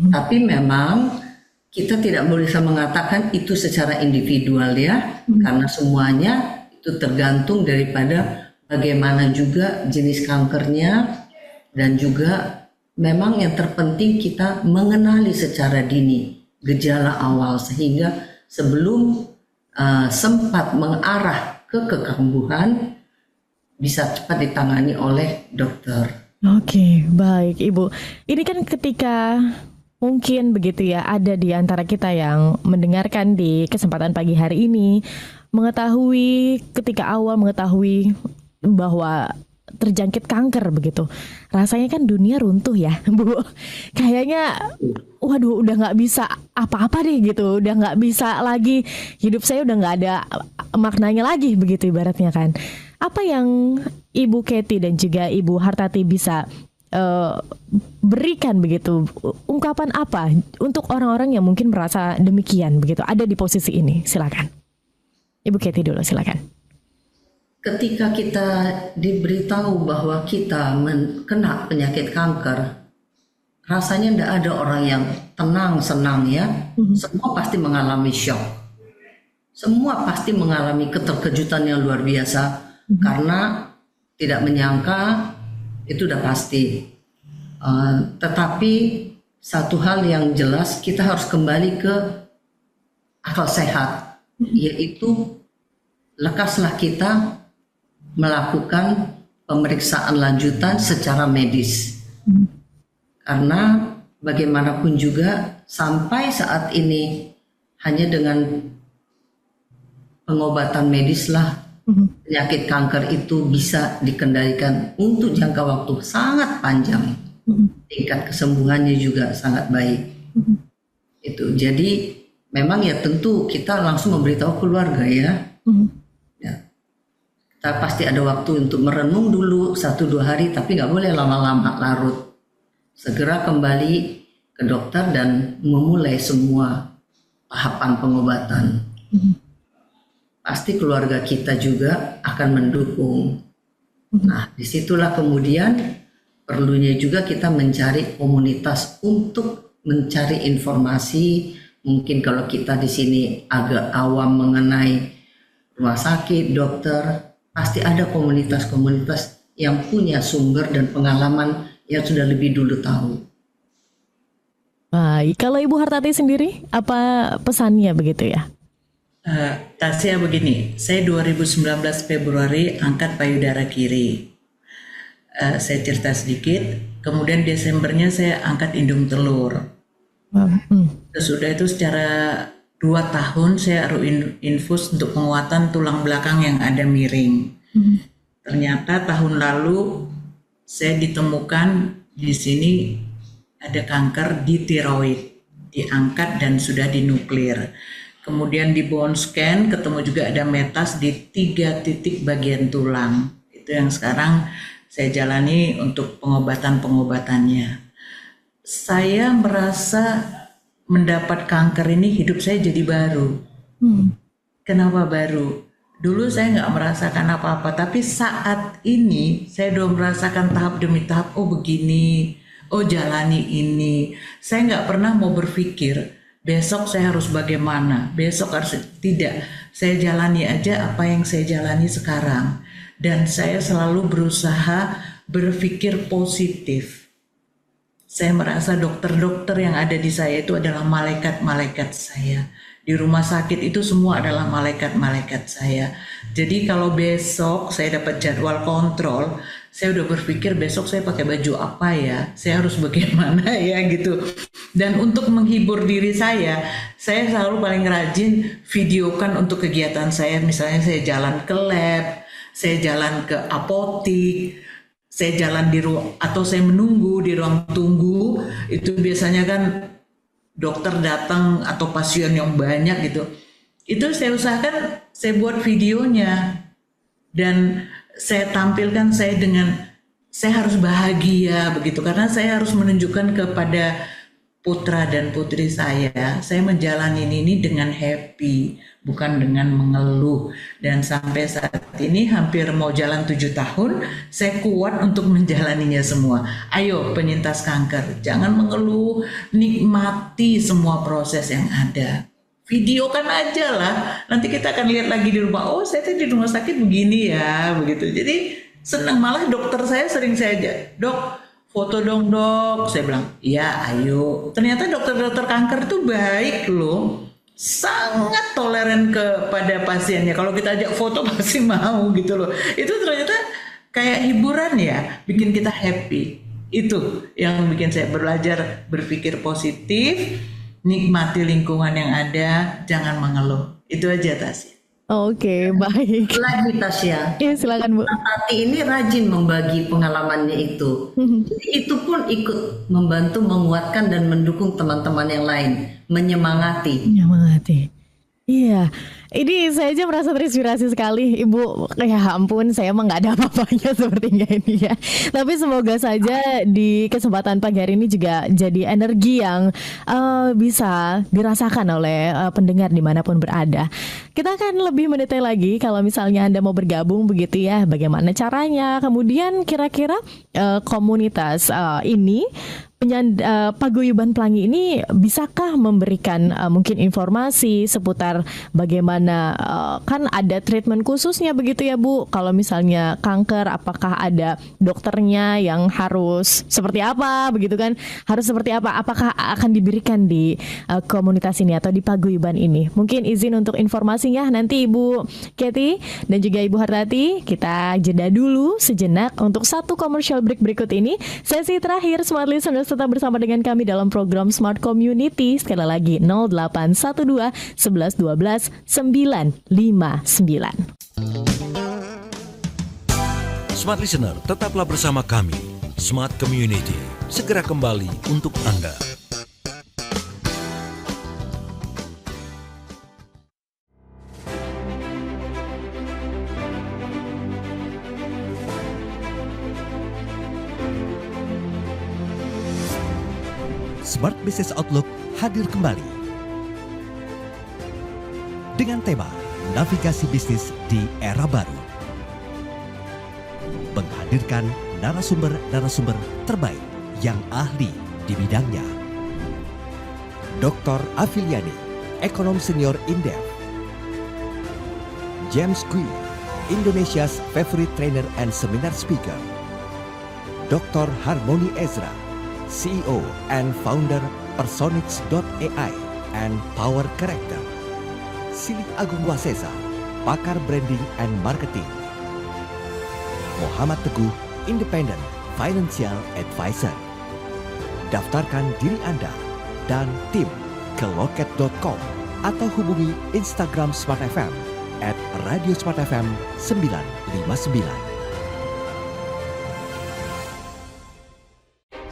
Speaker 4: Tapi memang kita tidak bisa mengatakan itu secara individual ya, karena semuanya itu tergantung daripada bagaimana juga jenis kankernya, dan juga memang yang terpenting kita mengenali secara dini gejala awal sehingga sebelum sempat mengarah ke kekambuhan bisa cepat ditangani oleh dokter.
Speaker 3: Oke, baik Ibu. Ini kan ketika mungkin begitu ya, ada di antara kita yang mendengarkan di kesempatan pagi hari ini, ketika awal mengetahui bahwa terjangkit kanker begitu, rasanya kan dunia runtuh ya Bu. Kayaknya waduh udah gak bisa apa-apa deh gitu, udah gak bisa lagi, hidup saya udah gak ada maknanya lagi begitu ibaratnya kan. Apa yang Ibu Kathy dan juga Ibu Hartati bisa berikan begitu, ungkapan apa untuk orang-orang yang mungkin merasa demikian begitu, ada di posisi ini? Silakan Ibu Kathy dulu, silakan.
Speaker 4: Ketika kita diberitahu bahwa kita kena penyakit kanker, rasanya tidak ada orang yang tenang, senang ya. Semua pasti mengalami shock. Semua pasti mengalami keterkejutan yang luar biasa, karena tidak menyangka, itu udah pasti. Tetapi satu hal yang jelas, kita harus kembali ke akal sehat, yaitu lekaslah kita melakukan pemeriksaan lanjutan secara medis. Karena bagaimanapun juga sampai saat ini hanya dengan pengobatan medislah penyakit kanker itu bisa dikendalikan untuk jangka waktu sangat panjang. Tingkat kesembuhannya juga sangat baik. Itu. Jadi memang ya tentu kita langsung memberitahu keluarga ya. Kita pasti ada waktu untuk merenung dulu 1-2 hari, tapi nggak boleh lama-lama larut. Segera kembali ke ke dokter dan memulai semua tahapan pengobatan. Pasti keluarga kita juga akan mendukung. Nah, disitulah kemudian perlunya juga kita mencari komunitas untuk mencari informasi. Mungkin kalau kita di sini agak awam mengenai rumah sakit, dokter, pasti ada komunitas-komunitas yang punya sumber dan pengalaman yang sudah lebih dulu tahu.
Speaker 3: Baik, kalau Ibu Hartati sendiri, apa pesannya begitu ya?
Speaker 6: Tasya begini, saya 2019 Februari angkat payudara kiri. Saya cerita sedikit, kemudian Desembernya saya angkat indung telur. Sudah itu secara 2 tahun saya harus infus untuk penguatan tulang belakang yang ada miring. Ternyata tahun lalu saya ditemukan di sini ada kanker di tiroid, diangkat dan sudah dinuklir. Kemudian di bone scan ketemu juga ada metas di 3 titik bagian tulang. Itu yang sekarang saya jalani untuk pengobatan-pengobatannya. Saya merasa mendapat kanker ini hidup saya jadi baru. Kenapa baru? Dulu saya nggak merasakan apa-apa, tapi saat ini saya udah merasakan tahap demi tahap. Oh begini, oh jalani ini. Saya nggak pernah mau berpikir besok saya harus bagaimana, besok harus tidak. Saya jalani aja apa yang saya jalani sekarang, dan saya selalu berusaha berpikir positif. Saya merasa dokter-dokter yang ada di saya itu adalah malaikat-malaikat saya. Di rumah sakit itu semua adalah malaikat-malaikat saya. Jadi kalau besok saya dapat jadwal kontrol, saya udah berpikir besok saya pakai baju apa ya, saya harus bagaimana ya gitu. Dan untuk menghibur diri saya selalu paling rajin videokan untuk kegiatan saya. Misalnya saya jalan ke lab, saya jalan ke apotik, saya jalan di ruang atau saya menunggu di ruang tunggu. Itu biasanya kan dokter datang atau pasien yang banyak gitu. Itu saya usahakan saya buat videonya dan saya tampilkan saya dengan saya harus bahagia begitu, karena saya harus menunjukkan kepada putra dan putri saya menjalani ini dengan happy, bukan dengan mengeluh. Dan sampai saat ini hampir mau jalan 7 tahun, saya kuat untuk menjalaninya semua. Ayo penyintas kanker, jangan mengeluh, nikmati semua proses yang ada. Videokan aja lah, nanti kita akan lihat lagi di rumah, oh saya di rumah sakit begini ya, begitu. Jadi senang, malah dokter saya sering saya ajak, dok, foto dong dok, saya bilang, iya ayo. Ternyata dokter-dokter kanker itu baik loh, sangat toleran kepada pasiennya. Kalau kita ajak foto pasti mau gitu loh. Itu ternyata kayak hiburan ya, bikin kita happy. Itu yang bikin saya belajar berpikir positif, nikmati lingkungan yang ada, jangan mengeluh. Itu aja Tasya.
Speaker 3: Oke, baik.
Speaker 4: Lagi Tasya.
Speaker 3: Iya, silakan Bu.
Speaker 4: Tati ini rajin membagi pengalamannya itu. Jadi itu pun ikut membantu menguatkan dan mendukung teman-teman yang lain, menyemangati.
Speaker 3: Iya, ini saya aja merasa terinspirasi sekali, Ibu. Ya ampun, saya emang nggak ada apa-apanya sepertinya ini ya. Tapi semoga saja di kesempatan pagi hari ini juga jadi energi yang bisa dirasakan oleh pendengar dimanapun berada. Kita akan lebih mendetail lagi kalau misalnya Anda mau bergabung begitu ya, bagaimana caranya. Kemudian kira-kira komunitas ini Paguyuban Pelangi ini bisakah memberikan mungkin informasi seputar bagaimana kan ada treatment khususnya begitu ya Bu? Kalau misalnya kanker, apakah ada dokternya yang harus seperti apa begitu kan? Harus seperti apa? Apakah akan diberikan di komunitas ini atau di Paguyuban ini? Mungkin izin untuk informasinya nanti Ibu Kathy dan juga Ibu Hartati, kita jeda dulu sejenak untuk satu commercial break berikut ini. Sesi terakhir Smart Listeners tetap bersama dengan kami dalam program Smart Community. Sekali lagi 0812 11 12 959.
Speaker 2: Smart Listener, tetaplah bersama kami. Smart Community segera kembali untuk Anda.
Speaker 1: Smart Business Outlook hadir kembali dengan tema Navigasi Bisnis di Era Baru. Menghadirkan narasumber-narasumber terbaik yang ahli di bidangnya. Dr. Afiliani, Ekonom Senior Indef. James Kui, Indonesia's favorite trainer and seminar speaker. Dr. Harmony Ezra, CEO and founder Personix.ai and Power Character. Silik Agung Wasesa, pakar branding and marketing. Muhammad Teguh, Independent Financial Advisor. Daftarkan diri Anda dan tim ke loket.com atau hubungi Instagram Smart FM @Radio Smart FM 959.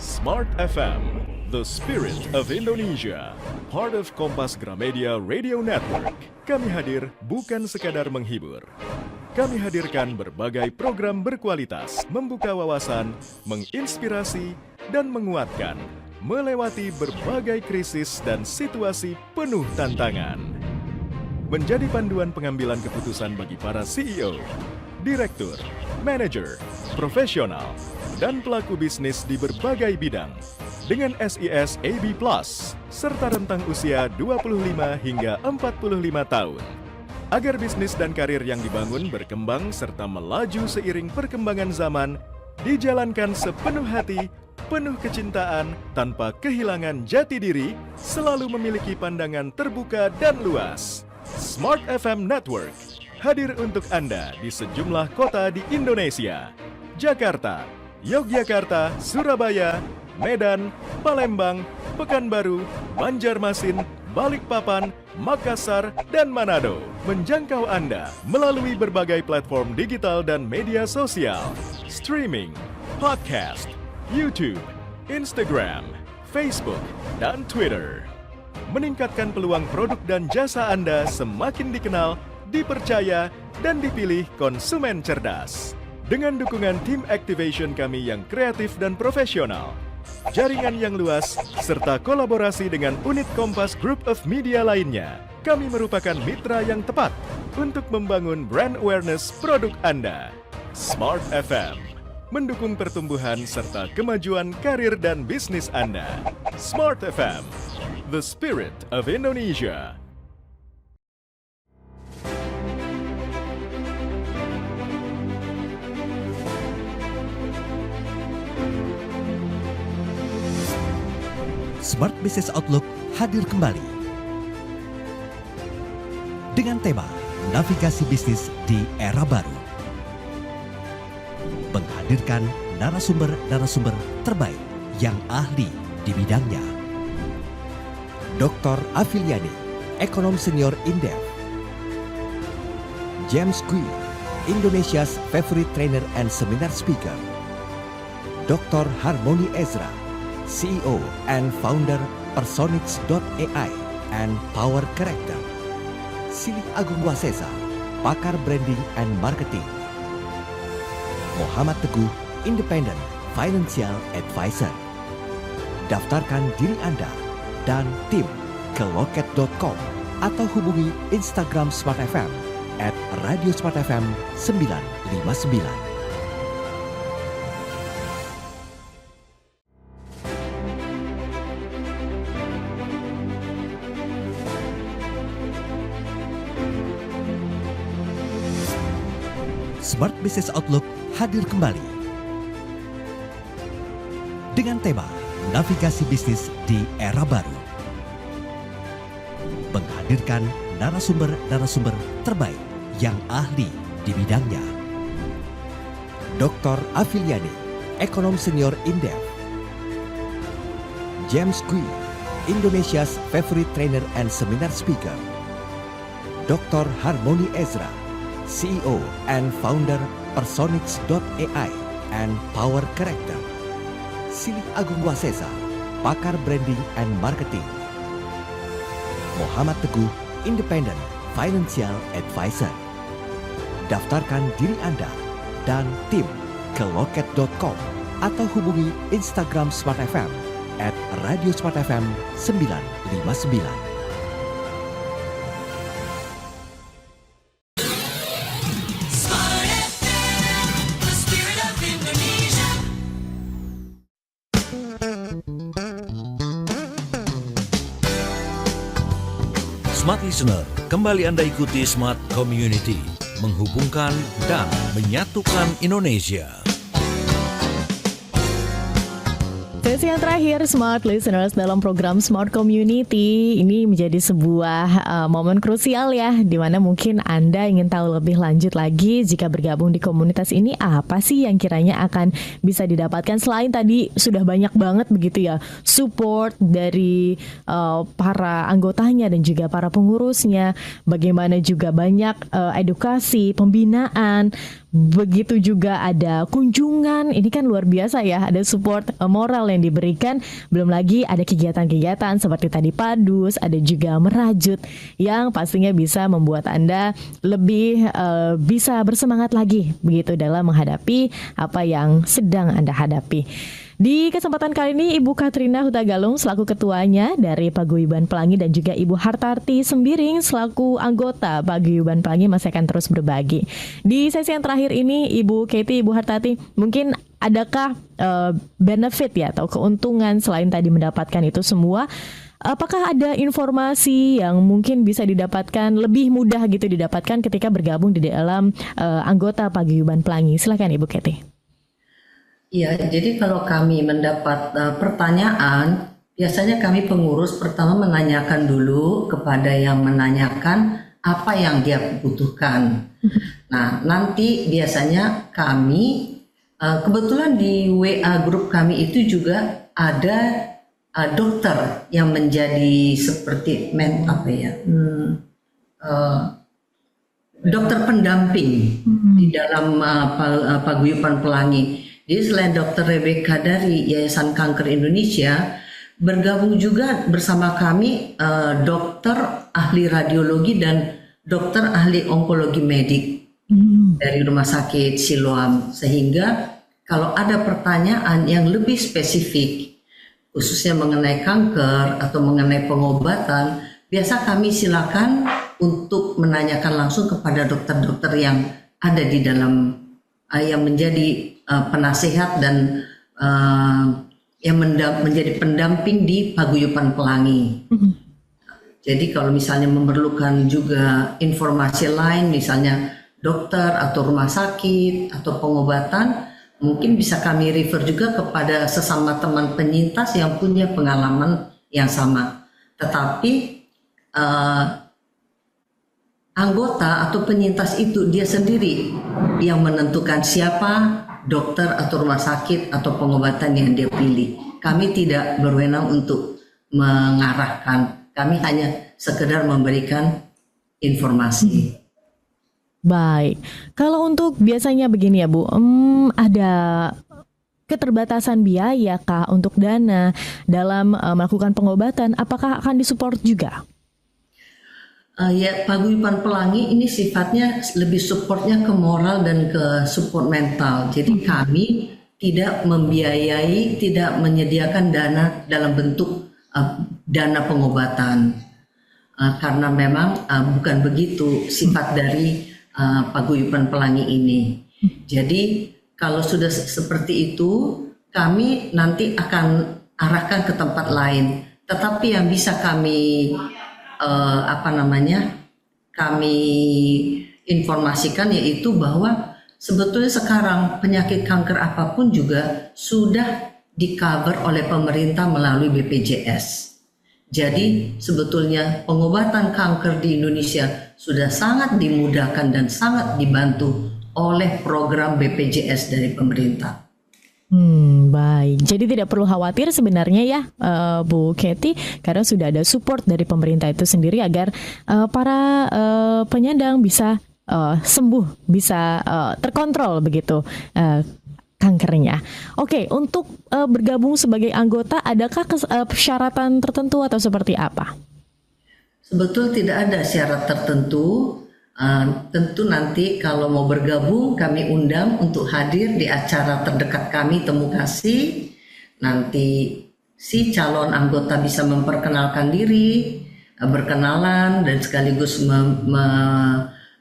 Speaker 5: Smart FM, the spirit of Indonesia, part of Kompas Gramedia Radio Network. Kami hadir bukan sekadar menghibur. Kami hadirkan berbagai program berkualitas, membuka wawasan, menginspirasi, dan menguatkan, melewati berbagai krisis dan situasi penuh tantangan. Menjadi panduan pengambilan keputusan bagi para CEO, direktur, manajer, profesional, dan pelaku bisnis di berbagai bidang dengan SIS AB+, serta rentang usia 25 hingga 45 tahun. Agar bisnis dan karir yang dibangun berkembang serta melaju seiring perkembangan zaman, dijalankan sepenuh hati, penuh kecintaan, tanpa kehilangan jati diri, selalu memiliki pandangan terbuka dan luas. Smart FM Network hadir untuk Anda di sejumlah kota di Indonesia. Jakarta, Yogyakarta, Surabaya, Medan, Palembang, Pekanbaru, Banjarmasin, Balikpapan, Makassar, dan Manado. Menjangkau Anda melalui berbagai platform digital dan media sosial, streaming, podcast, YouTube, Instagram, Facebook, dan Twitter. Meningkatkan peluang produk dan jasa Anda semakin dikenal, dipercaya, dan dipilih konsumen cerdas. Dengan dukungan tim activation kami yang kreatif dan profesional, jaringan yang luas, serta kolaborasi dengan unit Kompas Group of Media lainnya, kami merupakan mitra yang tepat untuk membangun brand awareness produk Anda. Smart FM mendukung pertumbuhan serta kemajuan karir dan bisnis Anda. Smart FM, the spirit of Indonesia.
Speaker 1: Smart Business Outlook hadir kembali dengan tema Navigasi Bisnis di Era Baru. Menghadirkan narasumber-narasumber terbaik yang ahli di bidangnya. Dr. Afiliani, Ekonom Senior Indef. James Kui, Indonesia's favorite trainer and seminar speaker. Dr. Harmony Ezra, CEO and founder Personix.ai and Power Character. Silik Agung Wasesa, pakar branding and marketing. Muhammad Teguh, Independent Financial Advisor. Daftarkan diri Anda dan tim ke loket.com atau hubungi Instagram Smart FM @Radio Smart FM 959. Smart Business Outlook hadir kembali dengan tema Navigasi Bisnis di Era Baru. Menghadirkan narasumber-narasumber terbaik yang ahli di bidangnya. Dr. Afiliani, Ekonom Senior Indef. James Kui, Indonesia's favorite trainer and seminar speaker. Dr. Harmony Ezra, CEO and founder Personix.ai and Power Character. Silik Agung Wasesa, pakar branding and marketing. Muhammad Teguh, Independent Financial Advisor. Daftarkan diri Anda dan tim ke loket.com atau hubungi Instagram Smart FM Radio Smart FM 959.
Speaker 2: Smart Listener, kembali Anda ikuti Smart Community, menghubungkan dan menyatukan Indonesia.
Speaker 3: Sesi yang terakhir Smart Listeners dalam program Smart Community ini menjadi sebuah momen krusial ya, di mana mungkin Anda ingin tahu lebih lanjut lagi jika bergabung di komunitas ini apa sih yang kiranya akan bisa didapatkan selain tadi sudah banyak banget begitu ya support dari para anggotanya dan juga para pengurusnya, bagaimana juga banyak edukasi, pembinaan. Begitu juga ada kunjungan, ini kan luar biasa ya, ada support moral yang diberikan. Belum lagi ada kegiatan-kegiatan seperti tadi padus, ada juga merajut yang pastinya bisa membuat Anda lebih bisa bersemangat lagi begitu dalam menghadapi apa yang sedang Anda hadapi. Di kesempatan kali ini Ibu Katrina Hutagalung selaku ketuanya dari Paguyuban Pelangi dan juga Ibu Hartarti Sembiring selaku anggota Paguyuban Pelangi masih akan terus berbagi. Di sesi yang terakhir ini Ibu Katie, Ibu Hartarti, mungkin adakah benefit ya atau keuntungan selain tadi mendapatkan itu semua? Apakah ada informasi yang mungkin bisa didapatkan lebih mudah gitu didapatkan ketika bergabung di dalam anggota Paguyuban Pelangi? Silakan Ibu Katie.
Speaker 4: Ya, jadi kalau kami mendapat pertanyaan, biasanya kami pengurus pertama menanyakan dulu kepada yang menanyakan apa yang dia butuhkan. Nah, nanti biasanya kami, kebetulan di WA grup kami itu juga ada dokter yang menjadi seperti dokter pendamping di dalam Paguyuban Pelangi. Jadi selain Dr. Rebecca dari Yayasan Kanker Indonesia, bergabung juga bersama kami dokter ahli radiologi dan dokter ahli onkologi medik dari Rumah Sakit Siloam. Sehingga kalau ada pertanyaan yang lebih spesifik, khususnya mengenai kanker atau mengenai pengobatan, biasa kami silakan untuk menanyakan langsung kepada dokter-dokter yang ada di dalam, yang menjadi penasehat dan yang menjadi pendamping di Paguyuban Pelangi. Jadi kalau misalnya memerlukan juga informasi lain, misalnya dokter atau rumah sakit atau pengobatan, mungkin bisa kami refer juga kepada sesama teman penyintas yang punya pengalaman yang sama. Tetapi anggota atau penyintas itu dia sendiri yang menentukan siapa dokter atau rumah sakit atau pengobatan yang dia pilih. Kami tidak berwenang untuk mengarahkan, kami hanya sekedar memberikan informasi.
Speaker 3: Baik, kalau untuk biasanya begini ya Bu, ada keterbatasan biaya kah untuk dana dalam melakukan pengobatan, apakah akan disupport juga?
Speaker 4: Ya, Paguyuban Pelangi ini sifatnya lebih supportnya ke moral dan ke support mental. Jadi kami tidak membiayai, tidak menyediakan dana dalam bentuk dana pengobatan. Karena memang bukan begitu sifat dari Paguyuban Pelangi ini. Jadi kalau sudah seperti itu, kami nanti akan arahkan ke tempat lain. Tetapi yang bisa kami kami informasikan yaitu bahwa sebetulnya sekarang penyakit kanker apapun juga sudah di-cover oleh pemerintah melalui BPJS. Jadi sebetulnya pengobatan kanker di Indonesia sudah sangat dimudahkan dan sangat dibantu oleh program BPJS dari pemerintah.
Speaker 3: Baik, jadi tidak perlu khawatir sebenarnya ya Bu Katie, karena sudah ada support dari pemerintah itu sendiri agar para penyandang bisa sembuh, bisa terkontrol begitu kankernya. Oke, untuk bergabung sebagai anggota, adakah persyaratan tertentu atau seperti apa?
Speaker 4: Sebetulnya tidak ada syarat tertentu. Tentu nanti kalau mau bergabung kami undang untuk hadir di acara terdekat kami Temu Kasih nanti si calon anggota bisa memperkenalkan diri, berkenalan, dan sekaligus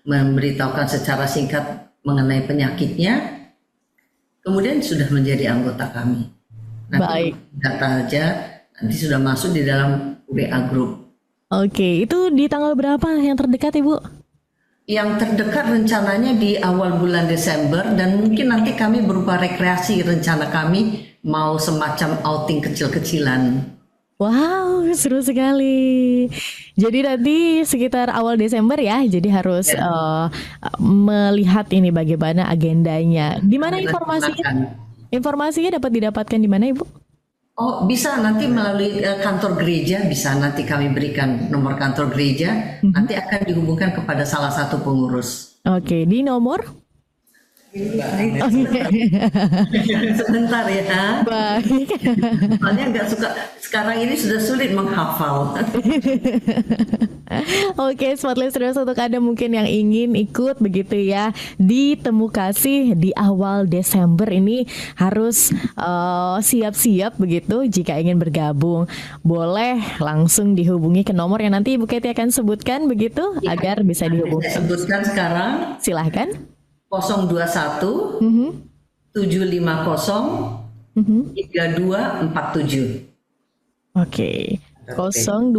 Speaker 4: memberitahukan secara singkat mengenai penyakitnya, kemudian sudah menjadi anggota kami.
Speaker 3: Baik.
Speaker 4: Data aja nanti sudah masuk di dalam WA Group.
Speaker 3: Oke, itu di tanggal berapa yang terdekat Ibu?
Speaker 4: Yang terdekat rencananya di awal bulan Desember, dan mungkin nanti kami berupa rekreasi, rencana kami mau semacam outing kecil-kecilan.
Speaker 3: Wow, seru sekali. Jadi nanti sekitar awal Desember ya, jadi harus melihat ini bagaimana agendanya. Di mana informasinya? Informasinya dapat didapatkan di mana Ibu?
Speaker 4: Oh, bisa nanti melalui kantor gereja, bisa nanti kami berikan nomor kantor gereja, nanti akan dihubungkan kepada salah satu pengurus.
Speaker 3: Oke, di nomor?
Speaker 4: Sebentar ya.
Speaker 3: Baik.
Speaker 4: Soalnya nggak suka, sekarang ini sudah sulit menghafal.
Speaker 3: Oke, Smart Listeners, untuk Anda mungkin yang ingin ikut begitu ya di Temu Kasih di awal Desember ini harus siap-siap begitu. Jika ingin bergabung, boleh langsung dihubungi ke nomor yang nanti Ibu Kety akan sebutkan begitu ya, agar bisa dihubungi.
Speaker 4: Saya sebutkan sekarang.
Speaker 3: Silahkan.
Speaker 4: 021 750 3247.
Speaker 3: Oke. 021.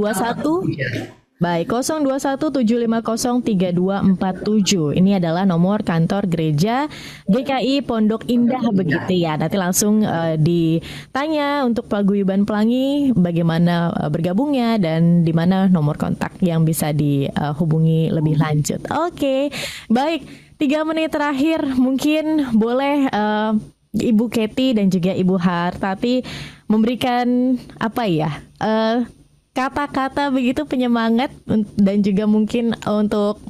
Speaker 3: Baik, 021-750-3247. Ini adalah nomor kantor gereja GKI Pondok Indah begitu ya. Nanti langsung ditanya untuk paguyuban pelangi bagaimana bergabungnya dan di mana nomor kontak yang bisa dihubungi lebih lanjut. Oke, baik. 3 menit terakhir mungkin boleh Ibu Kety dan juga Ibu Hartati memberikan apa ya? Kata-kata begitu penyemangat dan juga mungkin untuk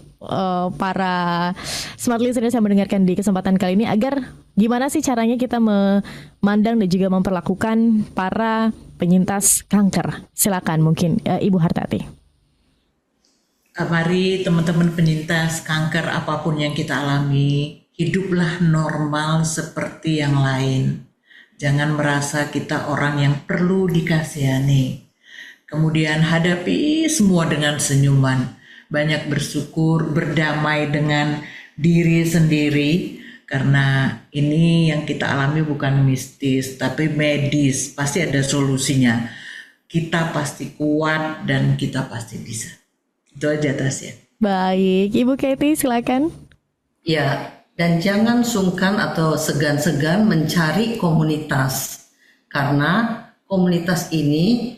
Speaker 3: para smart listeners yang mendengarkan di kesempatan kali ini, agar gimana sih caranya kita memandang dan juga memperlakukan para penyintas kanker. Silakan mungkin Ibu Hartati.
Speaker 6: Mari teman-teman penyintas kanker apapun yang kita alami, hiduplah normal seperti yang lain. Jangan merasa kita orang yang perlu dikasihani. Kemudian hadapi semua dengan senyuman. Banyak bersyukur, berdamai dengan diri sendiri. Karena ini yang kita alami bukan mistis, tapi medis. Pasti ada solusinya. Kita pasti kuat dan kita pasti bisa. Itu aja Tasya.
Speaker 3: Baik, Ibu Kety silakan.
Speaker 4: Ya, dan jangan sungkan atau segan-segan mencari komunitas. Karena komunitas ini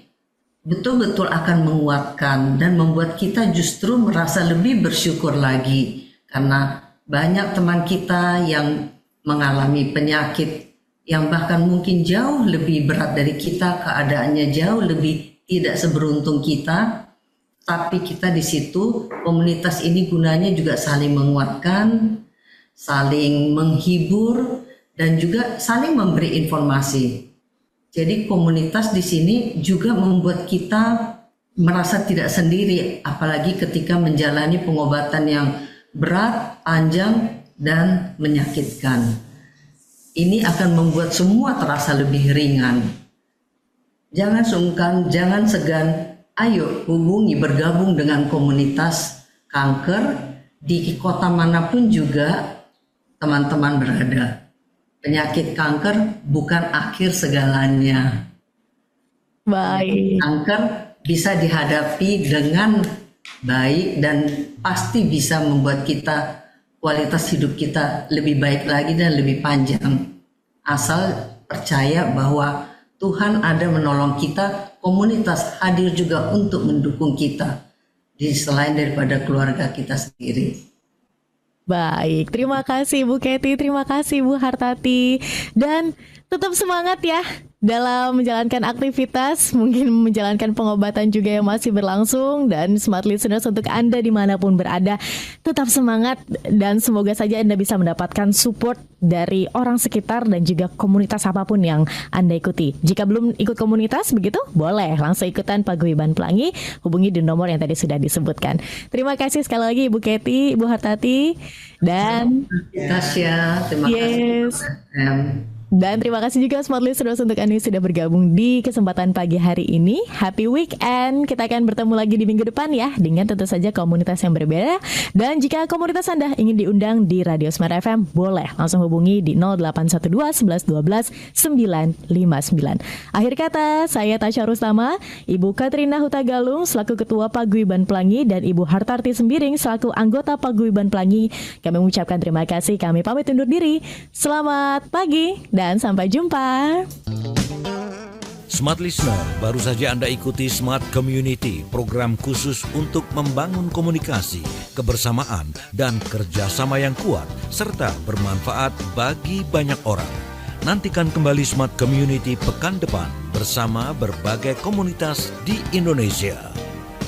Speaker 4: betul-betul akan menguatkan dan membuat kita justru merasa lebih bersyukur lagi. Karena banyak teman kita yang mengalami penyakit yang bahkan mungkin jauh lebih berat dari kita, keadaannya jauh lebih tidak seberuntung kita. Tapi kita di situ, komunitas ini gunanya juga saling menguatkan, saling menghibur, dan juga saling memberi informasi. Jadi komunitas di sini juga membuat kita merasa tidak sendiri, apalagi ketika menjalani pengobatan yang berat, panjang, dan menyakitkan. Ini akan membuat semua terasa lebih ringan. Jangan sungkan, jangan segan. Ayo hubungi, bergabung dengan komunitas kanker di kota manapun juga teman-teman berada. Penyakit kanker bukan akhir segalanya.
Speaker 3: Baik.
Speaker 4: Kanker bisa dihadapi dengan baik dan pasti bisa membuat kita, kualitas hidup kita lebih baik lagi dan lebih panjang. Asal percaya bahwa Tuhan ada menolong kita, komunitas hadir juga untuk mendukung kita, selain daripada keluarga kita sendiri.
Speaker 3: Baik, terima kasih Bu Kety, terima kasih Bu Hartati, dan tetap semangat ya dalam menjalankan aktivitas, mungkin menjalankan pengobatan juga yang masih berlangsung. Dan smart listeners, untuk Anda dimanapun berada, tetap semangat dan semoga saja Anda bisa mendapatkan support dari orang sekitar dan juga komunitas apapun yang Anda ikuti. Jika belum ikut komunitas begitu, boleh langsung ikutan Paguyuban Pelangi, hubungi di nomor yang tadi sudah disebutkan. Terima kasih sekali lagi Ibu Kety, Ibu Hartati, dan
Speaker 4: Tasya, terima kasih.
Speaker 3: Dan terima kasih juga Smart Listeners untuk Anda yang sudah bergabung di kesempatan pagi hari ini. Happy weekend. Kita akan bertemu lagi di minggu depan ya, dengan tentu saja komunitas yang berbeda. Dan jika komunitas Anda ingin diundang di Radio Smart FM, boleh langsung hubungi di 0812 11 12 959. Akhir kata, saya Tasya Rustama, Ibu Katrina Hutagalung selaku Ketua Paguyuban Pelangi, dan Ibu Hartarti Sembiring selaku anggota Paguyuban Pelangi. Kami mengucapkan terima kasih. Kami pamit undur diri. Selamat pagi dan sampai jumpa.
Speaker 2: Smart Listener, baru saja Anda ikuti Smart Community, program khusus untuk membangun komunikasi, kebersamaan, dan kerjasama yang kuat, serta bermanfaat bagi banyak orang. Nantikan kembali Smart Community pekan depan bersama berbagai komunitas di Indonesia.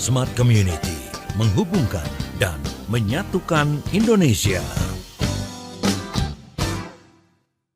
Speaker 2: Smart Community, menghubungkan dan menyatukan Indonesia.